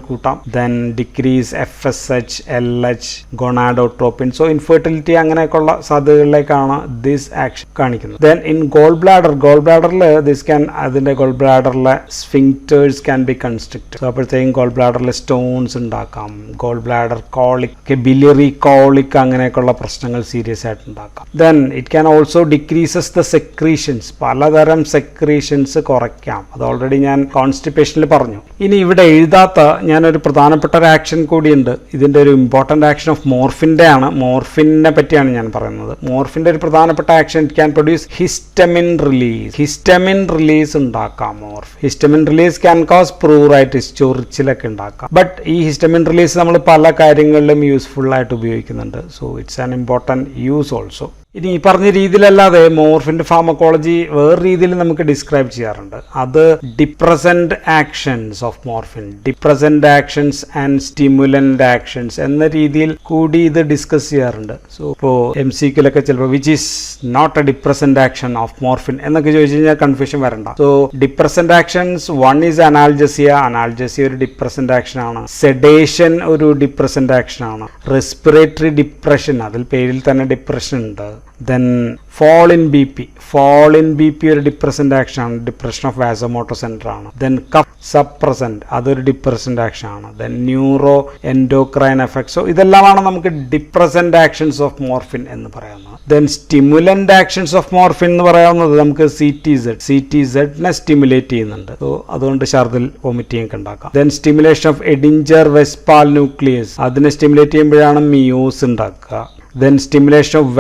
കൂട്ടാം, then decrease FSH, LH, gonadotropin. So infertility അങ്ങനെയൊക്കെയുള്ള സാധ്യതകളിലേക്കാണ് ദിസ് ആക്ഷൻ കാണിക്കുന്നത്. ദെൻ ഇൻ ഗോൾ ബ്ലാഡറിൽ അതിന്റെ ഗോൾ ബ്ലാഡറിലെ sphincters can be constrict. So അപ്പോഴത്തേക്കും ഗോൾ ബ്ലാഡറിലെ സ്റ്റോൺസ് ഉണ്ടാക്കാം, gall bladder colic, biliary colic അങ്ങനെയൊക്കെയുള്ള പ്രശ്നങ്ങൾ സീരിയസ് ആയിട്ട് ഉണ്ടാക്കാം. Then it can also decreases the secretions, പലതരം സെക്രീഷൻസ് കുറയ്ക്കാം. അത് ഓൾറെഡി ഞാൻ കോൺസ്റ്റിപ്പേഷനിൽ പറഞ്ഞു. ഇനി ഇവിടെ എഴുതാത്ത ഞാനൊരു പ്രധാനപ്പെട്ട ഒരു ആക്ഷൻ കൂടിയുണ്ട്. ഇതിന്റെ ഒരു ഇമ്പോർട്ടന്റ് ആക്ഷൻ ഓഫ് മോർഫിന്റെ ആണ്. മോർഫിനെ പറ്റിയാണ് ഞാൻ പറയുന്നത്. മോർഫിന്റെ ഒരു പ്രധാനപ്പെട്ട action it can produce histamine release ഉണ്ടാക്കാം. ഹിസ്റ്റമിൻ റിലീസ് ക്യാൻ കോസ് പ്രൂറൈറ്റിസ്, ചൊറിച്ചിലൊക്കെ ഉണ്ടാക്കാം. ബട്ട് ഈ ഹിസ്റ്റമിൻ റിലീസ് നമ്മൾ പല കാര്യങ്ങളിലും യൂസ്ഫുൾ ആയിട്ട് ഉപയോഗിക്കുന്നുണ്ട്. So it's an important use also. ഇനി ഈ പറഞ്ഞ രീതിയിലല്ലാതെ മോർഫിൻ്റെ ഫാർമക്കോളജി വേറെ രീതിയിൽ നമുക്ക് ഡിസ്ക്രൈബ് ചെയ്യാറുണ്ട്. അത് depressant actions of morphine, depressant actions and stimulant actions എന്ന രീതിയിൽ കൂടി ഇത് ഡിസ്കസ് ചെയ്യാറുണ്ട്. സോ ഇപ്പോൾ MCQലൊക്കെ ചിലപ്പോൾ which is not a depressant action of morphine എന്നൊക്കെ ചോദിച്ചു കഴിഞ്ഞാൽ കൺഫ്യൂഷൻ വരണ്ട. So depressant actions, one is analgesia ഒരു ഡിപ്രസന്റ് ആക്ഷൻ ആണ്. സെഡേഷൻ ഒരു ഡിപ്രസന്റ് ആക്ഷൻ ആണ്. റെസ്പിറേറ്ററി ഡിപ്രഷൻ, അതിൽ പേരിൽ തന്നെ ഡിപ്രഷൻ ഉണ്ട്. Then fall in BP ഒരു ഡിപ്രസന്റ് ആക്ഷൻ ആണ്, ഡിപ്രഷൻ ഓഫ് വാസോമോട്ടർ സെന്റർ ആണ്. ദെൻ കഫ് സപ്രസന്റ്, അതൊരു ഡിപ്രസന്റ് ആക്ഷൻ ആണ്. Then neuro endocrine effect. So ഇതെല്ലാമാണ് നമുക്ക് ഡിപ്രസന്റ് ആക്ഷൻസ് ഓഫ് മോർഫിൻ എന്ന് പറയുന്നത്. Then stimulant actions of morphine എന്ന് പറയാവുന്നത് നമുക്ക് CTZ സ്റ്റിമുലേറ്റ് ചെയ്യുന്നുണ്ട്. സോ അതുകൊണ്ട് ഛർദിൽ വോമിറ്റിംഗ് ഒക്കെ ഉണ്ടാക്കാം. Then stimulation of എഡിഞ്ചർ Westphal nucleus, അതിനെ സ്റ്റിമുലേറ്റ് ചെയ്യുമ്പോഴാണ് മിയോസ് ഉണ്ടാക്കുക. Then stimulation of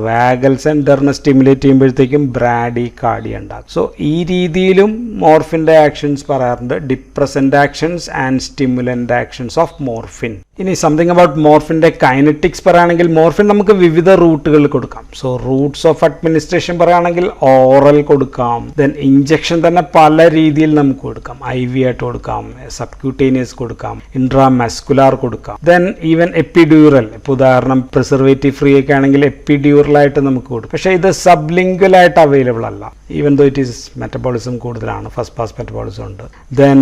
vagal സെന്ററിനെ stimulate ചെയ്യുമ്പോഴത്തേക്കും ബ്രാഡി കാർഡി ഉണ്ടാകും. സോ ഈ രീതിയിലും മോർഫിൻ്റെ ആക്ഷൻസ് പറയാറുണ്ട്, depressant actions and stimulant actions of morphine. ഇനി സംതിങ് അബൌട്ട് മോർഫിൻ്റെ കൈനറ്റിക്സ് പറയുകയാണെങ്കിൽ മോർഫിൻ നമുക്ക് വിവിധ റൂട്ടുകളിൽ കൊടുക്കാം. സോ റൂട്ട്സ് ഓഫ് അഡ്മിനിസ്ട്രേഷൻ പറയുകയാണെങ്കിൽ ഓറൽ കൊടുക്കാം. ദെൻ ഇഞ്ചക്ഷൻ തന്നെ പല രീതിയിൽ നമുക്ക് കൊടുക്കാം. IV ആയിട്ട് കൊടുക്കാം, സബ്ക്യൂട്ടേനിയസ് കൊടുക്കാം, ഇൻട്രാമസ്കുലാർ കൊടുക്കാം. ദെൻ ഈവൻ എപ്പിഡ്യൂറൽ, ഇപ്പോൾ ഉദാഹരണം പ്രിസർവേറ്റീവ് ഫ്രീ ഒക്കെ ആണെങ്കിൽ എപ്പിഡ്യൂറലായിട്ട് നമുക്ക് കൊടുക്കും. പക്ഷേ ഇത് സബ്ലിംഗ്വലായിട്ട് അവൈലബിൾ അല്ല, even though it is metabolism കൂടുതലാണ്, ഫസ്റ്റ് പാസ് മെറ്റബോളിസം ഉണ്ട്. ദെൻ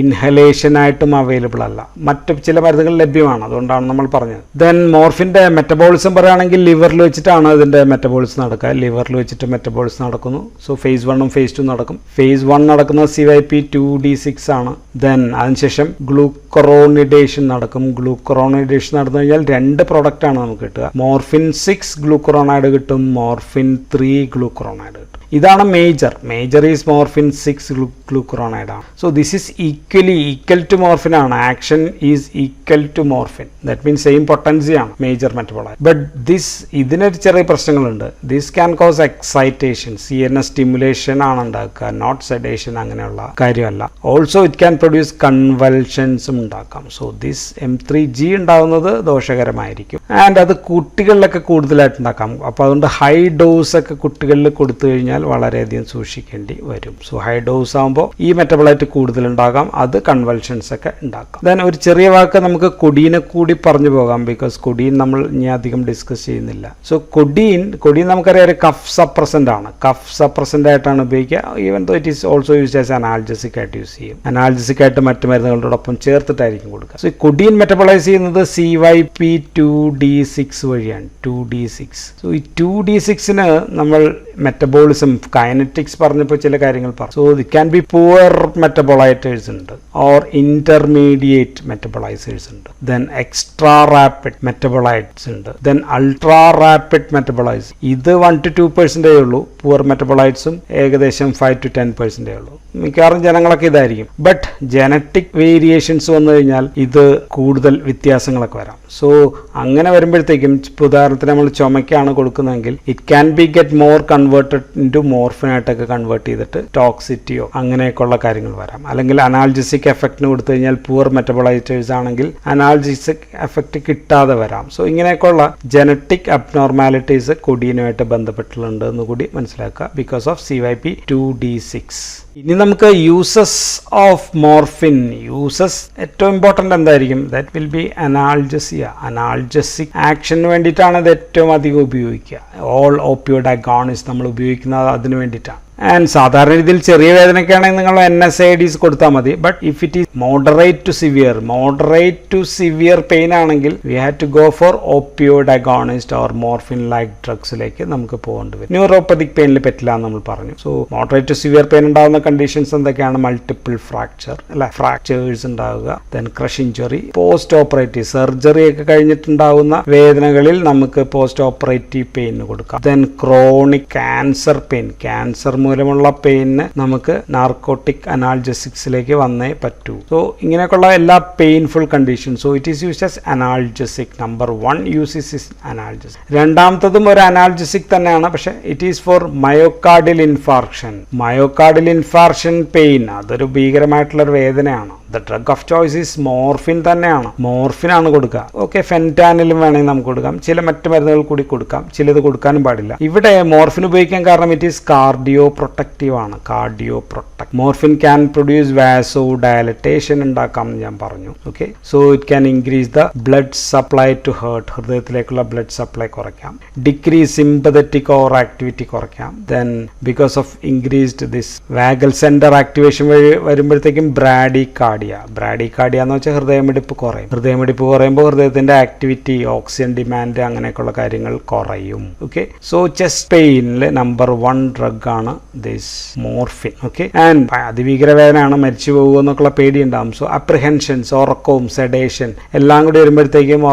ഇൻഹലേഷൻ ആയിട്ടും അവൈലബിൾ അല്ല. മറ്റ് ചില മരുന്നുകൾ ലഭ്യമാണ്, അതുകൊണ്ടാണ് നമ്മൾ പറഞ്ഞത്. ദെൻ മോർഫിൻ്റെ മെറ്റബോളിസം പറയുകയാണെങ്കിൽ ലിവറിൽ വെച്ചിട്ടാണ് ഇതിൻ്റെ മെറ്റബോളിസം നടക്കുക. ലിവറിൽ വെച്ചിട്ട് മെറ്റബോളിസം നടക്കുന്നു. സോ phase 1 phase 2 നടക്കും. phase 1 നടക്കുന്നത് CYP2D6 ആണ്. ദെൻ അതിനുശേഷം ഗ്ലൂക്കറോണിഡേഷൻ നടക്കും. ഗ്ലൂക്കറോണിഡേഷൻ നടന്നു കഴിഞ്ഞാൽ 2 പ്രൊഡക്റ്റാണ് നമുക്ക് കിട്ടുക. മോർഫിൻ 6 ഗ്ലൂക്കറോണൈഡ് കിട്ടും, മോർഫിൻ 3 ഗ്ലൂക്കറോണൈഡ് കിട്ടും. ഇതാണ് മേജർ ഈസ് മോർഫിൻ 6 ഗ്ലൂക്കറോണൈഡ് ആണ്. So this is equal to morphine ആണ്. Action is equal to morphine, that means same potency ആണ് മേജർ മെറ്റബോളൈറ്റ്. ബട്ട് ഇതിനൊരു ചെറിയ പ്രശ്നങ്ങളുണ്ട്. This can cause excitation, CNS stimulation ആണ് ഉണ്ടാക്കുക, നോട്ട് സെഡേഷൻ അങ്ങനെയുള്ള കാര്യമല്ല. ഓൾസോ ഇറ്റ് ക്യാൻ പ്രൊഡ്യൂസ് കൺവൽഷൻസും ഉണ്ടാക്കാം. സോ ദിസ് M3G ഉണ്ടാകുന്നത് ദോഷകരമായിരിക്കും. ആൻഡ് അത് കുട്ടികളിലൊക്കെ കൂടുതലായിട്ട് ഉണ്ടാക്കാം. അപ്പോൾ അതുകൊണ്ട് ഹൈ ഡോസ് ഒക്കെ കുട്ടികളിൽ കൊടുത്തു കഴിഞ്ഞാൽ വളരെയധികം സൂക്ഷിക്കേണ്ടി വരും. സോ ഹൈ ഡോസ് ആകുമ്പോൾ ഈ മെറ്റബോളൈറ്റ് കൂടുതലുണ്ടാകാം, അത് കൺവൽഷൻസ് ഒക്കെ ഉണ്ടാക്കാം. ദെൻ ഒരു ചെറിയ വാക്ക് നമുക്ക് കൊഡീനെ കൂടി പറഞ്ഞു പോകാം, ബിക്കോസ് കൊഡീൻ നമ്മൾ ഇനി അധികം ഡിസ്കസ് ചെയ്യുന്നില്ല. സോ കൊഡീൻ നമുക്കറിയാം ഒരു കഫ് സപ്രസന്റ് ആണ്. കഫ് സപ്രസന്റ് ആയിട്ടാണ് ഉപയോഗിക്കുക. Even though it is also used as analgesic ആയിട്ട് യൂസ് ചെയ്യും. അനാൽജസിക് ആയിട്ട് മറ്റു മരുന്നുകളോടൊപ്പം ചേർത്തിട്ടായിരിക്കും കൊടുക്കുക. സോ കൊഡീൻ മെറ്റബോളൈസ് ചെയ്യുന്നത് CYP2D6 വഴിയാണ്. 2D6. സോ ഈ 2D6ന് നമ്മൾ മെറ്റബോളിസം കൈനറ്റിക്സ് പറഞ്ഞപ്പോൾ ചില കാര്യങ്ങൾ പറഞ്ഞു. So it can be poor metabolisers ഉണ്ട്, ഓർ ഇന്റർമീഡിയറ്റ് മെറ്റബോളൈസേഴ്സ് ഉണ്ട്. ദെൻ എക്സ്ട്രാ റാപ്പിഡ് മെറ്റബോളൈറ്റ്സ് ഉണ്ട്. ദെൻ അൾട്രാ റാപ്പിഡ് മെറ്റബോളൈസ്, ഇത് 1 to 2% ഉള്ളൂ. പുവർ മെറ്റബോളൈറ്റ്സും ഏകദേശം 5 to 10% ഉള്ളൂ. മിക്കവാറും ജനങ്ങളൊക്കെ ഇതായിരിക്കും. ബട്ട് ജനറ്റിക് വേരിയേഷൻസ് വന്നു കഴിഞ്ഞാൽ ഇത് കൂടുതൽ വ്യത്യാസങ്ങളൊക്കെ വരാം. സോ അങ്ങനെ വരുമ്പോഴത്തേക്കും ഉദാഹരണത്തിന് നമ്മൾ ചുമയ്ക്കാണ് കൊടുക്കുന്നതെങ്കിൽ it can be get more converted into മോർഫിനായിട്ടൊക്കെ കൺവേർട്ട് ചെയ്തിട്ട് ടോക്സിറ്റിയോ അങ്ങനെയൊക്കെയുള്ള കാര്യങ്ങൾ വരാം. അല്ലെങ്കിൽ അനാൽജസിക് എഫക്റ്റിന് കൊടുത്തു കഴിഞ്ഞാൽ പുവർ മെറ്റബോളൈറ്റേഴ്സ് ആണെങ്കിൽ അനാൽജസിക് എഫക്റ്റ് കിട്ടാതെ വരാം. സോ ഇങ്ങനെയൊക്കെയുള്ള ജനറ്റിക് അബ്നോർമാലിറ്റീസ് കൊഡീനുമായിട്ട് ബന്ധപ്പെട്ടിട്ടുണ്ട് എന്ന് കൂടി മനസ്സിലാക്കുക, ബിക്കോസ് ഓഫ് CYP2D6. ഇനി നമുക്ക് യൂസസ് ഓഫ് മോർഫിൻ. യൂസസ് ഏറ്റവും ഇമ്പോർട്ടൻ്റ് എന്തായിരിക്കും? That will be അനാൾജസിയ. Analgesic action വേണ്ടിയിട്ടാണ് ഇത് ഏറ്റവും അധികം ഉപയോഗിക്കുക. ഓൾ ഓപ്പിയോയിഡ് അഗോണിസ്റ്റ് നമ്മൾ ഉപയോഗിക്കുന്നത് അതിന് വേണ്ടിയിട്ടാണ്. ആൻഡ് സാധാരണ രീതിയിൽ ചെറിയ വേദനയ്ക്കാണെങ്കിൽ നിങ്ങൾ NSAIDs കൊടുത്താൽ മതി. But if it is moderate to severe pain ആണെങ്കിൽ we have to go for opioid agonist or morphine like ഡ്രഗ്സിലേക്ക് നമുക്ക് പോകേണ്ടി വരും. ന്യൂറോപ്പതിക് പെയിനിൽ പറ്റില്ല എന്ന് നമ്മൾ പറഞ്ഞു. So moderate to severe pain ഉണ്ടാകുന്ന കണ്ടീഷൻസ് എന്തൊക്കെയാണ്? മൾട്ടിപ്പിൾ ഫ്രാക്ചർ അല്ലെ, ഫ്രാക്ചേഴ്സ് ഉണ്ടാവുക, then crush injury, postoperative surgery ഒക്കെ കഴിഞ്ഞിട്ടുണ്ടാകുന്ന വേദനകളിൽ നമുക്ക് പോസ്റ്റ് ഓപ്പറേറ്റീവ് പെയിൻ കൊടുക്കാം. Then chronic cancer pain, cancer മൂലമുള്ള പെയിന് നമുക്ക് നാർക്കോട്ടിക് അനാൾജസിക്സിലേക്ക് വന്നേ പറ്റൂ. സോ ഇങ്ങനെയൊക്കെയുള്ള എല്ലാ painful condition, so it is used as analgesic. Number 1 uses is analgesic. രണ്ടാമത്തതും ഒരു അനാൾജസിക് തന്നെയാണ്, പക്ഷെ it is for myocardial infarction. Myocardial infarction pain അതൊരു ഭീകരമായിട്ടുള്ളൊരു വേദനയാണ്. The drug of choice is morphine തന്നെയാണ്. മോർഫിൻ ആണ് കൊടുക്കുക. ഓക്കെ, ഫെൻറ്റാനിലും വേണമെങ്കിൽ നമുക്ക് കൊടുക്കാം, ചില മറ്റു മരുന്നുകൾ കൂടി കൊടുക്കാം, ചിലത് കൊടുക്കാനും പാടില്ല. ഇവിടെ മോർഫിൻ ഉപയോഗിക്കാൻ കാരണം ഇറ്റ് ഈസ് കാർഡിയോ പ്രൊട്ടക്റ്റീവ് ആണ്. Cardio protect. Morphine can produce vasodilatation ഉണ്ടാക്കാം എന്ന് ഞാൻ പറഞ്ഞു. Okay, so it can increase the blood supply to heart, ഹൃദയത്തിലേക്കുള്ള ബ്ലഡ് സപ്ലൈ കുറയ്ക്കാം. ഡിക്രീസ് സിമ്പതറ്റിക് ഓവർ ആക്ടിവിറ്റി കുറയ്ക്കാം. Then because of increased this vagal centre activation വഴി വരുമ്പോഴത്തേക്കും bradycardia എന്ന് വെച്ചാൽ ഹൃദയമിടിപ്പ് കുറയും. ഹൃദയമിടിപ്പ് കുറയുമ്പോൾ ഹൃദയത്തിന്റെ ആക്ടിവിറ്റി, ഓക്സിജൻ ഡിമാൻഡ്, അങ്ങനെയൊക്കെയുള്ള കാര്യങ്ങൾ കുറയും. ഓക്കെ, സോ ചെസ്റ്റ് പെയിനിൽ നമ്പർ 1 ഡ്രഗ് ആണ് ദിസ് മോർഫിൻ. ഓക്കെ, ആൻഡ് അതിഭീകരവേദനയാണ്, മരിച്ചു പോകുമെന്നൊക്കെയുള്ള പേടി ഉണ്ടാകും. സോ അപ്രിഹെൻഷൻസ്, ഉറക്കവും സെഡേഷൻ എല്ലാം കൂടി വരുമ്പോഴത്തേക്കും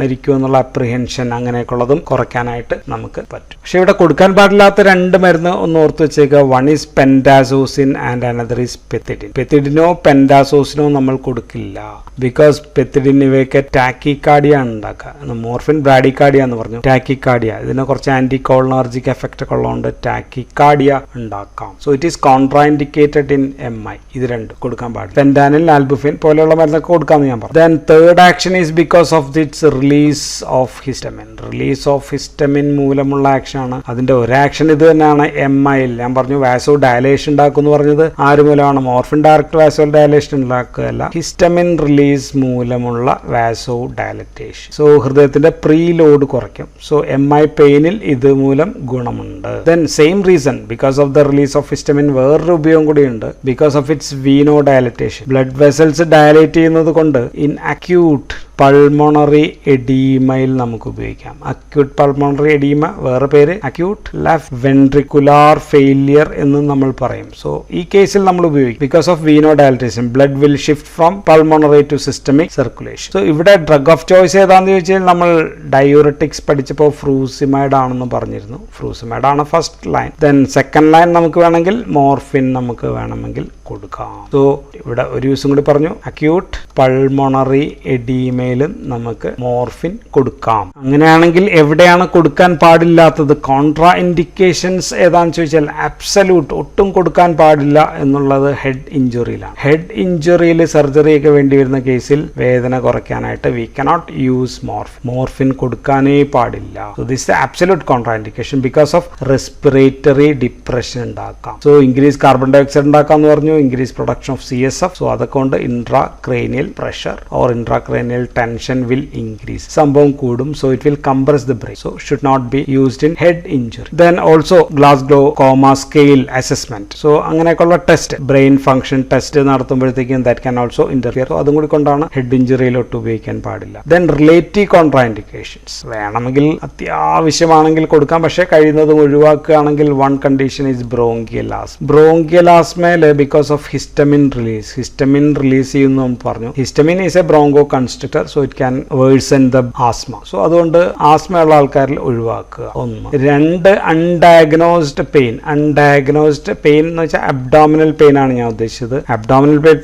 മരിക്കും എന്നുള്ള അപ്രിഹെൻഷൻ അങ്ങനെയൊക്കെയുള്ളതും കുറയ്ക്കാനായിട്ട് നമുക്ക് പറ്റും. പക്ഷെ ഇവിടെ കൊടുക്കാൻ പാടില്ലാത്ത 2 മരുന്ന് ഒന്ന് ഓർത്ത് വെച്ചേക്കുക. 1 ഈസ് പെൻഡാസോസിൻ ആൻഡ് അനദർ ഈസ് പെത്തിഡിൻ. പെത്തിഡിനോ പെൻഡാസോസിനോ നമ്മൾ കൊടുക്കില്ല. ബിക്കോസ് പെത്തിഡിൻ ഇവയൊക്കെ ടാക്കിക്കാർഡിയ ഉണ്ടാക്കുക. മോർഫിൻ ബ്രാഡിക്കാർഡിയ എന്ന് പറഞ്ഞു, ടാക്കിക്കാർഡിയ. ഇതിന് കുറച്ച് ആന്റി കോളിനർജിക് എഫക്റ്റ് ഒക്കെ ഉള്ളതുകൊണ്ട് ടാക്കിക്കാർഡിയ ഉണ്ടാക്കാം. So it is contraindicated in MI. ഇത് 2 കൊടുക്കാൻ പാടില്ല. ഫെൻറ്റാനിൽ, ആൽബുഫിൻ പോലെയുള്ള മരുന്നൊക്കെ കൊടുക്കാമെന്ന് ഞാൻ പറഞ്ഞു. Then third action is because of its release of histamine. Release of histamine മൂലമുള്ള ആക്ഷൻ ആണ്. അതിന്റെ ഒരു ആക്ഷൻ ഇത് തന്നെയാണ്. MIയിൽ ഞാൻ പറഞ്ഞു വാസോ ഡയലേഷൻ ഉണ്ടാക്കും എന്ന് പറഞ്ഞത് ആര് മൂലമാണ്? മോർഫിൻ ഡയറക്റ്റ് വാസോ ഡയലേഷൻ ഉണ്ടാക്കുകയല്ല, ഹിസ്റ്റമിൻ റിലീസ് മൂലമുള്ള വാസോ ഡയലറ്റേഷൻ. സോ ഹൃദയത്തിന്റെ പ്രീ ലോഡ് കുറയ്ക്കും. സോ MI പെയിനിൽ ഇത് മൂലം ഗുണമുണ്ട്. Then same reason, because of the release of histamine വേറൊരു ഉപയോഗം കൂടിയുണ്ട്. Because of its venodilatation, blood vessels dilate ചെയ്യുന്നത് കൊണ്ട് ഇൻ അക്യൂട്ട് പൾമോണറി എഡീമയിൽ നമുക്ക് ഉപയോഗിക്കാം. അക്യൂട്ട് പൾമോണറി എഡീമ, വേറെ പേര് അക്യൂട്ട് ലെഫ്റ്റ് വെൻട്രിക്കുലാർ ഫെയിലിയർ എന്ന് നമ്മൾ പറയും. സോ ഈ കേസിൽ നമ്മൾ ഉപയോഗിക്കും. Because of venodilatation blood will shift from pulmonary to systemic circulation. So ഇവിടെ ഡ്രഗ് ഓഫ് ചോയ്സ് ഏതാണെന്ന് ചോദിച്ചാൽ നമ്മൾ ഡയൂററ്റിക്സ് പഠിച്ചപ്പോൾ ഫ്രൂസിമൈഡ് ആണെന്ന് പറഞ്ഞിരുന്നു. ഫ്രൂസിമൈഡ് ആണ് first line. Then second line നമുക്ക് വേണമെങ്കിൽ മോർഫിൻ നമുക്ക് വേണമെങ്കിൽ കൊടുക്കാം. സോ ഇവിടെ ഒരു യൂസും കൂടി പറഞ്ഞു, അക്യൂട്ട് പൾമോണറി എഡീമയിലും നമുക്ക് മോർഫിൻ കൊടുക്കാം. അങ്ങനെയാണെങ്കിൽ എവിടെയാണ് കൊടുക്കാൻ പാടില്ലാത്തത്? കോൺട്രാ ഇൻഡിക്കേഷൻസ് ഏതാണെന്ന് ചോദിച്ചാൽ അബ്സല്യൂട്ട് ഒട്ടും കൊടുക്കാൻ പാടില്ല എന്നുള്ളത് ഹെഡ് ഇഞ്ചുറിയിലാണ്. ഹെഡ് ഇഞ്ചുറിയിൽ സർജറിയൊക്കെ വേണ്ടി വരുന്ന കേസിൽ വേദന കുറയ്ക്കാനായിട്ട് we cannot use morphine. Morphine കൊടുക്കാനേ പാടില്ല. So this absolute contraindication. Because of respiratory depression ഉണ്ടാക്കാം. So increase carbon dioxide ഉണ്ടാക്കാന്ന് പറഞ്ഞു, increase production of CSF. So അതൊക്കെ കൊണ്ട് intracranial pressure or intracranial tension will increase. സംഭവം കൂടും. So it will compress the brain. So should not be used in head injury. Then also Glasgow coma scale assessment. So അങ്ങനെയൊക്കെയുള്ള test, brain function test നടത്തുമ്പോഴത്തേക്കും that can also interfere. അതും കൂടി കൊണ്ടാണ് head ഇഞ്ചുറിയിലോട്ട് ഉപയോഗിക്കാൻ പാടില്ല. Then relative contra indications വേണമെങ്കിൽ അത്യാവശ്യമാണെങ്കിൽ കൊടുക്കാം, പക്ഷേ കഴിയുന്നതും ഒഴിവാക്കുകയാണെങ്കിൽ one condition is bronchial asthma. Bronchial ആസ്മയില് because of histamine release, histamine release ചെയ്യുന്നു എന്ന് പറഞ്ഞു. Histamine is a bronchoconstrictor. So it can worsen the asthma. So അതുകൊണ്ട് ആസ്മയുള്ള ആൾക്കാരിൽ ഒഴിവാക്കുക. 1. 2 അൺഡയഗ്നോസ്ഡ് പെയിൻ. അൺഡയഗ്നോസ്ഡ് പെയിൻ എന്ന് വെച്ചാൽ അബ്ഡോമിനൽ പെയിൻ ആണ് ഞാൻ ഉദ്ദേശിച്ചത്. അബ്ഡോമിനൽ പെയിൻ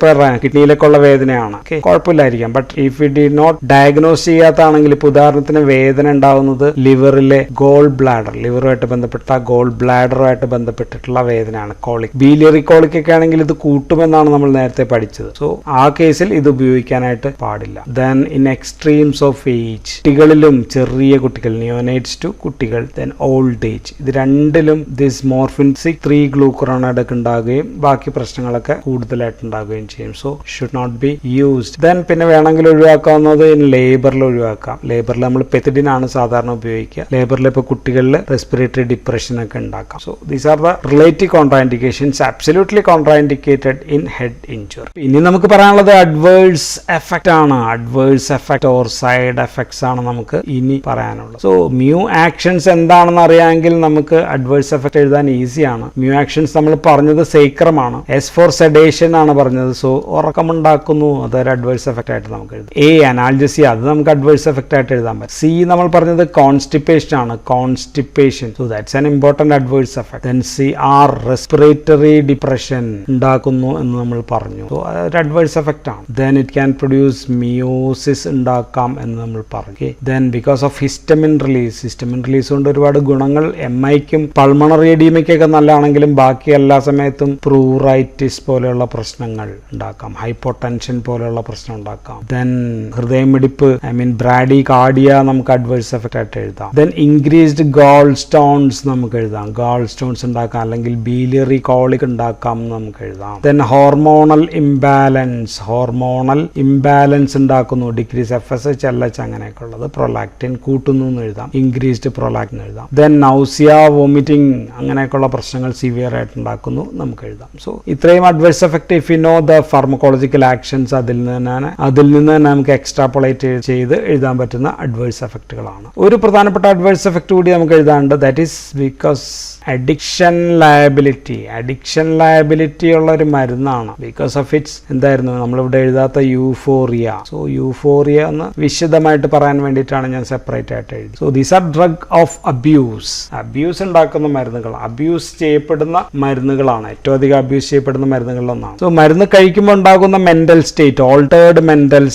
കിഡ്നിയിലേക്കുള്ള വേദനയാണ്. കുഴപ്പമില്ലായിരിക്കാം. But if it did not diagnose ചെയ്യാത്താണെങ്കിൽ, ഇപ്പോൾ ഉദാഹരണത്തിന് വേദന ഉണ്ടാവുന്നത് ലിവറിലെ ഗോൾ ബ്ലാഡർ, ലിവറുമായിട്ട് ബന്ധപ്പെട്ട ഗോൾ ബ്ലാഡറുമായിട്ട് ബന്ധപ്പെട്ടിട്ടുള്ള വേദനയാണ്. കോളിക്, ബീലിയറി കോളിക് ഒക്കെ ആണെങ്കിൽ ഇത് ഇത് കൂട്ടുമെന്നാണ് നമ്മൾ നേരത്തെ പഠിച്ചത്. സോ ആ കേസിൽ ഇത് ഉപയോഗിക്കാനായിട്ട് പാടില്ല. Then in extremes of age, കുട്ടികളിലും ചെറിയ കുട്ടികൾ, നിയോനേറ്റ്സ് ടു കുട്ടികൾ, ദെൻ ഓൾഡ് ഏജ്, ഇത് രണ്ടിലും ദിസ് മോർഫിൻ 3 ഗ്ലൂക്കറോണൈഡ് ഒക്കെ ഉണ്ടാകുകയും ബാക്കി പ്രശ്നങ്ങളൊക്കെ കൂടുതലായിട്ട് ഉണ്ടാകുകയും ചെയ്യും. So should not be used. Then പിന്നെ വേണമെങ്കിൽ ഒഴിവാക്കാവുന്നത് ഇൻ ലേബറിൽ ഒഴിവാക്കാം. ലേബറിൽ നമ്മൾ പെത്തിഡിൻ ആണ് സാധാരണ ഉപയോഗിക്കുക. ലേബറിൽ ഇപ്പോൾ കുട്ടികളിൽ റെസ്പിറേറ്ററി ഡിപ്രഷൻ ഒക്കെ ഉണ്ടാക്കാം. So these are the relative contraindications, absolutely contraindicated in head injury. ഇനി നമുക്ക് പറയാനുള്ളത് അഡ്വേഴ്സ് എഫക്റ്റ് ആണ്. Adverse effect or side effects ആണ് നമുക്ക് ഇനി പറയാനുള്ളത്. സോ മ്യൂ ആക്ഷൻസ് എന്താണെന്ന് അറിയാമെങ്കിൽ നമുക്ക് അഡ്വേഴ്സ് എഫക്റ്റ് എഴുതാൻ ഈസിയാണ്. മ്യൂ ആക്ഷൻസ് നമ്മൾ പറഞ്ഞത് സേക്രമാണ്. എസ് ഫോർ സെഡേഷൻ ആണ് പറഞ്ഞത്. സോ ഉറക്കമുണ്ടാക്കുന്നു, അതൊരു അഡ്വേഴ്സ് എഫക്റ്റ് ആയിട്ട് നമുക്ക് എഴുതാം. എ അനാൽജസിയ, അത് നമുക്ക് അഡ്വേഴ്സ് എഫക്റ്റ് ആയിട്ട് എഴുതാൻ പറ്റും. സി നമ്മൾ പറഞ്ഞത് കോൺസ്റ്റിപ്പേഷൻ ആണ്, constipation. So that's an important adverse effect. Then C R respiratory depression ഉണ്ടാക്കുന്നു എന്ന് നമ്മൾ പറഞ്ഞു. സോ അതൊരു അഡ്വേഴ്സ് എഫക്റ്റ് ആണ്. Then it can produce miosis ഉണ്ടാക്കാം എന്ന് നമ്മൾ പറഞ്ഞു. Then because of histamine release, histamine release കൊണ്ട് ഒരുപാട് ഗുണങ്ങൾ, എംഐക്കും പൾമണറി എഡീമയ്ക്കൊക്കെ നല്ലതാണെങ്കിലും ബാക്കി എല്ലാ സമയത്തും പ്രൂറൈറ്റിസ് പോലെയുള്ള പ്രശ്നങ്ങൾ ഉണ്ടാക്കാം, ഹൈപ്പോടെൻഷൻ പോലെയുള്ള പ്രശ്നം ഉണ്ടാക്കാം. ദെൻ ഹൃദയമിടിപ്പ്, ബ്രാഡി കാർഡിയ നമുക്ക് അഡ്വേഴ്സ് എഫക്റ്റ് ആയിട്ട് എഴുതാം. ദെൻ ഇൻക്രീസ്ഡ് ഗോൾ സ്റ്റോൺസ് നമുക്ക് എഴുതാം, ഗോൾ സ്റ്റോൺസ് ഉണ്ടാക്കാം, അല്ലെങ്കിൽ ബീലിയറി കോളിക് ഉണ്ടാക്കാം എന്ന് നമുക്ക് എഴുതാം. Then hormonal imbalance, hormonal imbalance ഉണ്ടാക്കുന്നു, ഡിക്രീസ് FSH LH അങ്ങനെയൊക്കെ ഉള്ളത്. പ്രൊലാക്റ്റിൻ കൂട്ടുന്നു എന്ന് എഴുതാം, ഇൻക്രീസ്ഡ് പ്രൊലാക്റ്റിൻ എഴുതാം. ദെൻ നൗസിയ, വോമിറ്റിംഗ് അങ്ങനെയൊക്കെയുള്ള പ്രശ്നങ്ങൾ സിവിയർ ആയിട്ട് ഉണ്ടാക്കുന്നു നമുക്ക് എഴുതാം. സോ ഇത്രയും adverse effect if you know the pharmacological actions, അതിൽ നിന്ന് നമുക്ക് എക്സ്ട്രാപോളേറ്റ് ചെയ്ത് എഴുതാൻ പറ്റുന്ന അഡ്വേഴ്സ് എഫക്റ്റുകളാണ്. ഒരു പ്രധാനപ്പെട്ട അഡ്വേഴ്സ് എഫക്റ്റ് കൂടി നമുക്ക് എഴുതാനുണ്ട്. That is because addiction liability. Addiction liability ഉള്ള ഒരു മരുന്നാണ്. ബിക്കോസ് ഓഫ് ഇറ്റ്സ് എന്തായിരുന്നു നമ്മളിവിടെ എഴുതാത്ത യൂഫോറിയ. സോ യൂഫോറിയ എന്ന് വിശദമായിട്ട് പറയാൻ വേണ്ടിയിട്ടാണ് ഞാൻ സെപ്പറേറ്റ് ആയിട്ട് എഴുതി. So these R drug of abuse. Abuse ഉണ്ടാക്കുന്ന മരുന്നുകൾ, അബ്യൂസ് ചെയ്യപ്പെടുന്ന മരുന്നുകളാണ്, ഏറ്റവും അധികം അബ്യൂസ് ചെയ്യപ്പെടുന്ന മരുന്നുകളിലൊന്നാണ്. സോ മരുന്ന് കഴിക്കുമ്പോൾ ഉണ്ടാകുന്ന mental state, altered mental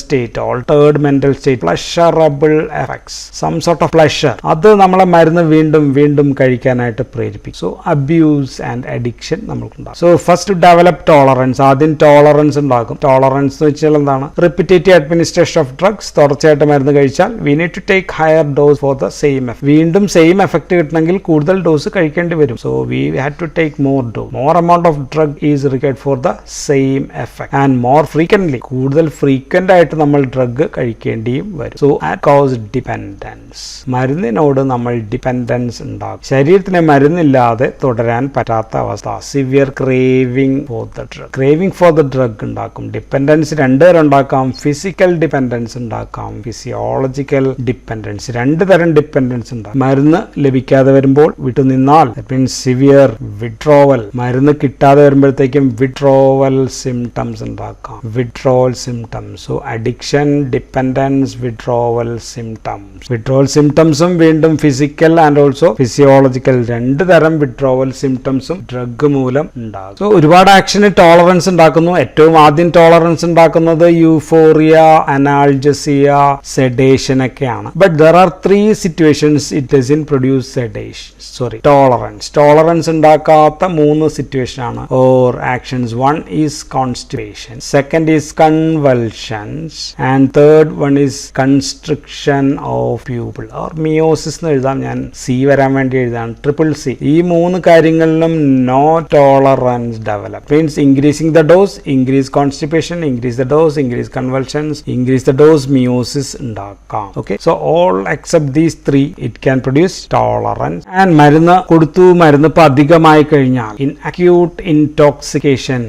state, pleasurable effects, some sort of pleasure, അത് നമ്മളെ മരുന്ന് വീണ്ടും വീണ്ടും കഴിക്കാനായിട്ട് പ്രേരിപ്പിക്കും. സോ അബ്യൂസ് ആൻഡ് അഡിക്ഷൻ നമുക്കുണ്ടാകും. So first develop tolerance. ആദ്യം ടോളറൻസ് ഉണ്ടാകും. ടോളറൻസ് എന്ന് വെച്ചാൽ എന്താണ്? Repetitive administration of drugs. തുടർച്ചയായിട്ട് മരുന്ന് കഴിച്ചാൽ we need to take higher dose for the same effect. വീണ്ടും സെയിം എഫക്ട് കിട്ടണമെങ്കിൽ കൂടുതൽ ഡോസ് കഴിക്കേണ്ടി വരും. So we had to take more dose. More amount of drug is required for the same effect and more frequently. കൂടുതൽ frequent ആയിട്ട് നമ്മൾ drug കഴിക്കേണ്ടിയും വരും. So ആറ്റ് cos dependence. മരുന്നിനോട് നമ്മൾ ഡിപെൻഡൻസ് ഉണ്ടാകും. ശരീരത്തിന് മരുന്നില്ലാതെ തുടരാൻ പറ്റാത്ത അവസ്ഥ. Severe craving for the drug. Craving for the drug ഉണ്ടാക്കും. ഡിപെൻഡൻസ് രണ്ട് തരം ഉണ്ടാക്കാം. ഫിസിക്കൽ ഡിപെൻഡൻസ് ഉണ്ടാക്കാം, ഫിസിയോളജിക്കൽ ഡിപെൻഡൻസ്. രണ്ട് തരം ഡിപെൻഡൻസ് ഉണ്ടാകും. മരുന്ന് ലഭിക്കാതെ വരുമ്പോൾ വിട്ടുനിന്നാൽ ദാറ്റ് മീൻസ് സിവിയർ വിഡ്രോവൽ. മരുന്ന് കിട്ടാതെ വരുമ്പോഴത്തേക്കും വിഡ്രോവൽ സിംറ്റംസ് ഉണ്ടാക്കാം, withdrawal symptoms. So addiction, dependence, withdrawal symptoms. Withdrawal സിംറ്റംസും വീണ്ടും ഫിസിക്കൽ ആൻഡ് ഓൾസോ ഫിസിയോളജിക്കൽ രണ്ട് തരം വിഡ്രോവൽ സിംറ്റംസും ഡ്രഗ് മൂലം ഉണ്ടാകും. സോ ഒരുപാട് ആക്ഷന് ടോളറൻസ് ഉണ്ടാക്കുന്നു. ഏറ്റവും ആദ്യം ടോളറൻസ് ഉണ്ടാക്കുന്നത് യൂഫോറിയ, അനാൾജസിയ, സെഡേഷൻ ഒക്കെയാണ്. But there are 3 situations it doesn't produce sedation, tolerance ഉണ്ടാക്കാത്ത 3 സിറ്റുവേഷൻ ആണ് or actions. One is constipation, second is convulsions and third one is constriction of pupil or miosis എന്ന് എഴുതാം. ഞാൻ C വരാൻ വേണ്ടി എഴുതാം, CCC. ഈ 3 കാര്യങ്ങളിലും no tolerance develop. Means increasing the dose, increase constipation, increase the dose, increase convulsions, increase the dose, miosis ഉണ്ടാക്കാം. Okay, so all except these 3 it can produce tolerance. And മരുന്ന് കൊടുത്തു, മരുന്ന് ഇപ്പം അധികമായി കഴിഞ്ഞാൽ ഇൻ അക്യൂട്ട് ഇൻടോക്സിക്കേഷൻ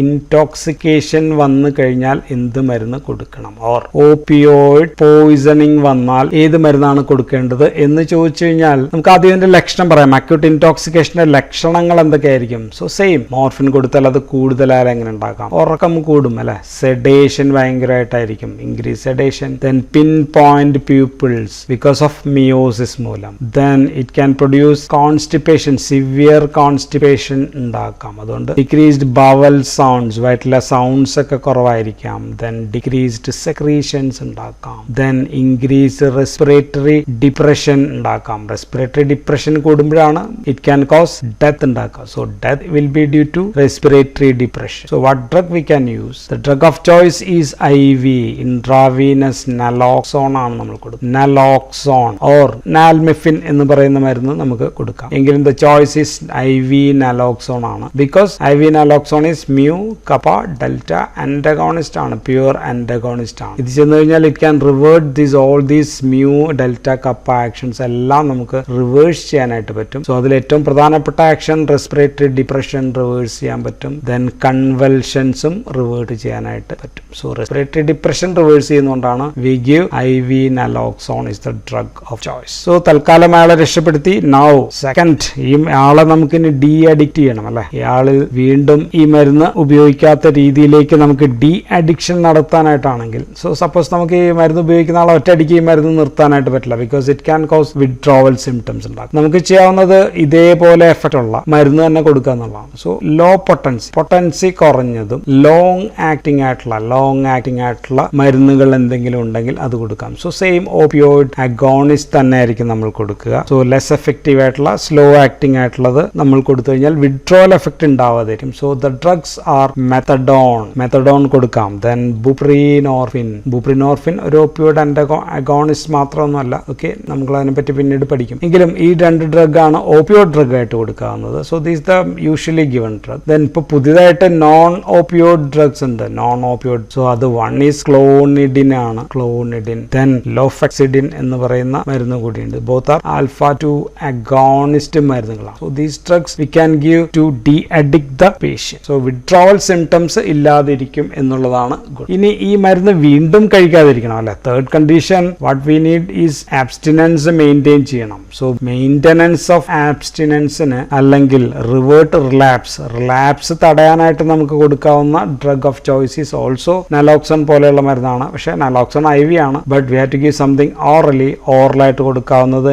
ഇൻടോക്സിക്കേഷൻ വന്നു കഴിഞ്ഞാൽ എന്ത് മരുന്ന് കൊടുക്കണം? ഓർ ഓപ്പിയോയിഡ് പോയിസണിങ് വന്നാൽ ഏത് മരുന്നാണ് കൊടുക്കേണ്ടത് എന്ന് ചോദിച്ചു കഴിഞ്ഞാൽ നമുക്ക് ആദ്യം ഇതിന്റെ ലക്ഷണം പറയാം. അക്യൂട്ട് ഇൻടോക്സിക്കേഷന്റെ ലക്ഷണങ്ങൾ എന്തൊക്കെയായിരിക്കും? സോ സെയിം, മോർഫിൻ കൊടുത്താൽ അത് കൂടുതലായാലും എങ്ങനെ ഉണ്ടാക്കാം? ഉറക്കം കൂടും അല്ലെ, സെഡേഷൻ ഭയങ്കരമായിട്ടായിരിക്കും, increase sedation. Then pin point pupils because of miosis മൂലം. Then it can produce constipation, severe constipation ഉണ്ടാക്കാം. അതുകൊണ്ട് ഡിക്രീസ്ഡ് ബവൽ വവൽ സൗണ്ട്സ്, വയറ്റിലെ സൗണ്ട്സ് ഒക്കെ കുറവായിരിക്കാം. ദെൻ ഡിക്രീസ്ഡ് സെക്രീഷൻസ് ഉണ്ടാക്കാം. ദെൻ ഇൻക്രീസ്ഡ് റെസ്പിറേറ്ററി ഡിപ്രഷൻ ഉണ്ടാക്കാം. റെസ്പിറേറ്ററി ഡിപ്രഷൻ കൂടുമ്പോഴാണ് ഇറ്റ് ക്യാൻ കോസ് ഡെത്ത് ഉണ്ടാക്കാം. So death will be due to respiratory depression. So what drug we can use? The drug of choice is IV, intravenous naloxone ആണ് നമ്മൾ കൊടുക്കുന്നത്. Naloxone or നാൽമെഫിൻ എന്ന് പറയുന്ന മരുന്ന് നമുക്ക് കൊടുക്കാം. എങ്കിലും the choice is IV naloxone ആണ്. Because IV naloxone is mu kappa delta antagonist ആണ്, പ്യുവർ ആന്റഗോണിസ്റ്റ് ആണ്. ഇത് ചെന്ന് കഴിഞ്ഞാൽ it can revert these all these mu delta kappa actions എല്ലാം നമുക്ക് റിവേഴ്സ് ചെയ്യാനായിട്ട് പറ്റും. സോ അതിൽ ഏറ്റവും പ്രധാനപ്പെട്ട ആക്ഷൻ റെസ്പിറേറ്ററി ഡിപ്രഷൻ റിവേഴ്സ് ചെയ്യാൻ പറ്റും. ദെൻ കൺവൽഷൻസും റിവേർട്ട് ചെയ്യാനായിട്ട് പറ്റും. സോ റെസ്പിറേറ്ററി ഡിപ്രഷൻ റിവേഴ്സ് ചെയ്യുന്നതുകൊണ്ടാണ് we give IV naloxone is the drug of choice. So തൽക്കാലം അയാളെ രക്ഷപ്പെടുത്തി. നൗ സെക്കൻഡ്, ഈ ആളെ നമുക്ക് ഇനി ഡി അഡിക്റ്റ് ചെയ്യണം അല്ലെ. ഇയാളിൽ വീണ്ടും ഈ മരുന്ന് ഉപയോഗിക്കാത്ത രീതിയിലേക്ക് നമുക്ക് ഡി അഡിക്ഷൻ നടത്താനായിട്ടാണെങ്കിൽ, സോ സപ്പോസ് നമുക്ക് ഈ മരുന്ന് ഉപയോഗിക്കുന്ന ആളെ ഒറ്റയടിക്ക് ഈ മരുന്ന് നിർത്താനായിട്ട് പറ്റില്ല. Because it can cos withdrawal symptoms ഉണ്ടാകും. നമുക്ക് ചെയ്യാവുന്നത് ഇതേപോലെ എഫക്റ്റ് ഉള്ള മരുന്ന് തന്നെ കൊടുക്കുക എന്നുള്ളതാണ്. സോ ലോ പൊട്ടൻസി കുറഞ്ഞതും ലോങ് ആക്ടിംഗ് ആയിട്ടുള്ള മരുന്നുകൾ എന്തെങ്കിലും ഉണ്ടെങ്കിൽ അത് കൊടുക്കാം. സോ സെയിം ഓപ്പിയോയിഡ് അഗോണിസ്റ്റ് തന്നെ ആയിരിക്കും നമ്മൾ കൊടുക്കുക. സോ ലെസ് എഫക്റ്റീവ് ആയിട്ടുള്ള സ്ലോ ആക്ടിംഗ് ആയിട്ടുള്ളത് നമ്മൾ കൊടുത്തു കഴിഞ്ഞാൽ വിഡ്രോവൽ എഫക്റ്റ് ഉണ്ടാവാതിരിക്കും. So the drugs are methadone കൊടുക്കാം. ദെൻ ബുപ്രിനോർഫിൻ ഒരു ഓപ്പിയോയിഡ് അഗോണിസ്റ്റ് മാത്രമൊന്നുമല്ല. ഓക്കെ, നമ്മൾ അതിനെപ്പറ്റി പിന്നീട് പഠിക്കും. എങ്കിലും ഈ രണ്ട് ഡ്രഗ് ആണ് ഓപ്പിയോയിഡ് ഡ്രഗ് ആയിട്ട് കൊടുക്കാവുന്നത്. So these the usually given drug. Then ഇപ്പൊ പുതിയതായിട്ട് നോൺ ഓപ്പിയോയിഡ് ഡ്രഗ്സ് ഉണ്ട്. സോ അത് വൺ ഈസ് ക്ലോണിഡിൻ ആണ്. ദെൻ ലോഫെക്സിഡിൻ എന്ന് പറയുന്ന മരുന്ന് കൂടിയുണ്ട്. ബോത്ത് ആർ ആൽഫ 2 അഗോണിസ്റ്റ് മരുന്നുകളാണ്. So these drugs we can give to de addict the patient. So withdrawal symptoms ഇല്ലാതിരിക്കും എന്നുള്ളതാണ് ഗുഡ്. ഇനി ഈ മരുന്ന് വീണ്ടും കഴിക്കാതിരിക്കണം അല്ലെ. Third condition what we need is abstinence maintain ചെയ്യണം. സോ മെയിൻ്റനൻസ് ഓഫ് ആബ്സ്റ്റിനൻസിന് അല്ലെങ്കിൽ റിലാപ്സ് തടയാനായിട്ട് നമുക്ക് കൊടുക്കാവുന്ന drug of choice is also naloxone പോലെയുള്ള മരുന്നാണ്. പക്ഷെ നലോക്സോൺ IV ആണ്. But we have to give something ഓറലായിട്ട് കൊടുക്കാവുന്നത്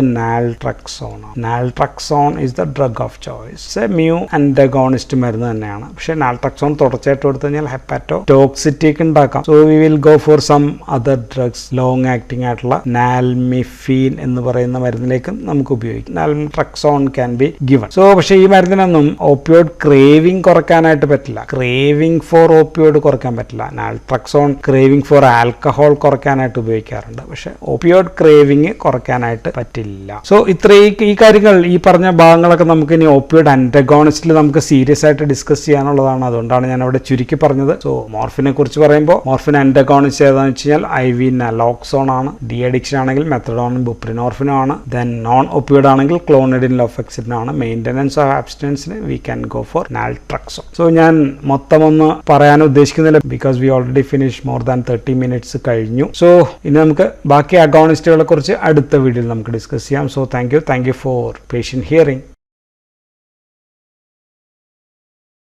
naltrexone is the drug of choice. Mu antagonist മരുന്ന് തന്നെയാണ്. പക്ഷെ നാൽട്രക്സോൺ തുടർച്ചയായിട്ട് കൊടുത്തു കഴിഞ്ഞാൽ ഹെപ്പാറ്റോ ടോക്സിറ്റിക്ക് ഉണ്ടാക്കാം. So we will go for some other drugs. Long acting ആയിട്ടുള്ള നാൽമിഫീൻ എന്ന് പറയുന്ന മരുന്നിലേക്കും നമുക്ക് ഉപയോഗിക്കാം. Naltrexone can be given. So പക്ഷേ ഈ മരുന്നിനൊന്നും ഓപ്പിയോയിഡ് ക്രേവിംഗ് കുറയ്ക്കാനായിട്ട് പറ്റില്ല. ക്രേവിംഗ് ഫോർ ഓപ്പിയോയിഡ് കുറയ്ക്കാൻ പറ്റില്ല. നാൽട്രക്സോൺ ക്രേവിംഗ് ഫോർ ആൽക്കഹോൾ കുറയ്ക്കാനായിട്ട് ഉപയോഗിക്കാറുണ്ട്. പക്ഷെ ഓപ്പിയോയിഡ് ക്രേവിംഗ് കുറയ്ക്കാനായിട്ട് പറ്റില്ല. സോ ഈ കാര്യങ്ങൾ, ഈ പറഞ്ഞ ഭാഗങ്ങളൊക്കെ നമുക്ക് ഇനി ഓപ്പിയോയിഡ് ആന്റഗോണിസ്റ്റിൽ നമുക്ക് സീരിയസ് ആയിട്ട് ഡിസ്കസ് ചെയ്യാനുള്ളതാണ്. അതുകൊണ്ടാണ് ഞാൻ അവിടെ ചുരുക്കി പറഞ്ഞത്. സോ മോർഫിനെ കുറിച്ച് പറയുമ്പോൾ മോർഫിൻ ആന്റഗോണിസ്റ്റ് ഏതാണെന്ന് വെച്ച് കഴിഞ്ഞാൽ IV നലോക്സോൺ ആണ്. ഡി അഡിക്ഷൻ ആണെങ്കിൽ മെത്തഡോണും ബുപ്രിനോർഫിനും ആണ്. ദെൻ നോൺ ഓപ്പിയോയിഡ് ആണെങ്കിൽ ക്ലോണിഡിൻ ലോഫെക്സിഡിൻ ആണ്. മെയിൻ്റനൻസ് ഓഫ് ആബ്സ്റ്റിനൻസിന് we can go for naltrexone. So ഞാൻ മൊത്തമൊന്ന് പറയാൻ ഉദ്ദേശിക്കുന്നില്ല. Because we already finish more than 30 minutes കഴിഞ്ഞു. സോ ഇനി നമുക്ക് ബാക്കി അഗോണിസ്റ്റുകളെ കുറിച്ച് അടുത്ത വീഡിയോയിൽ നമുക്ക് ഡിസ്കസ് ചെയ്യാം. So thank you for patient hearing.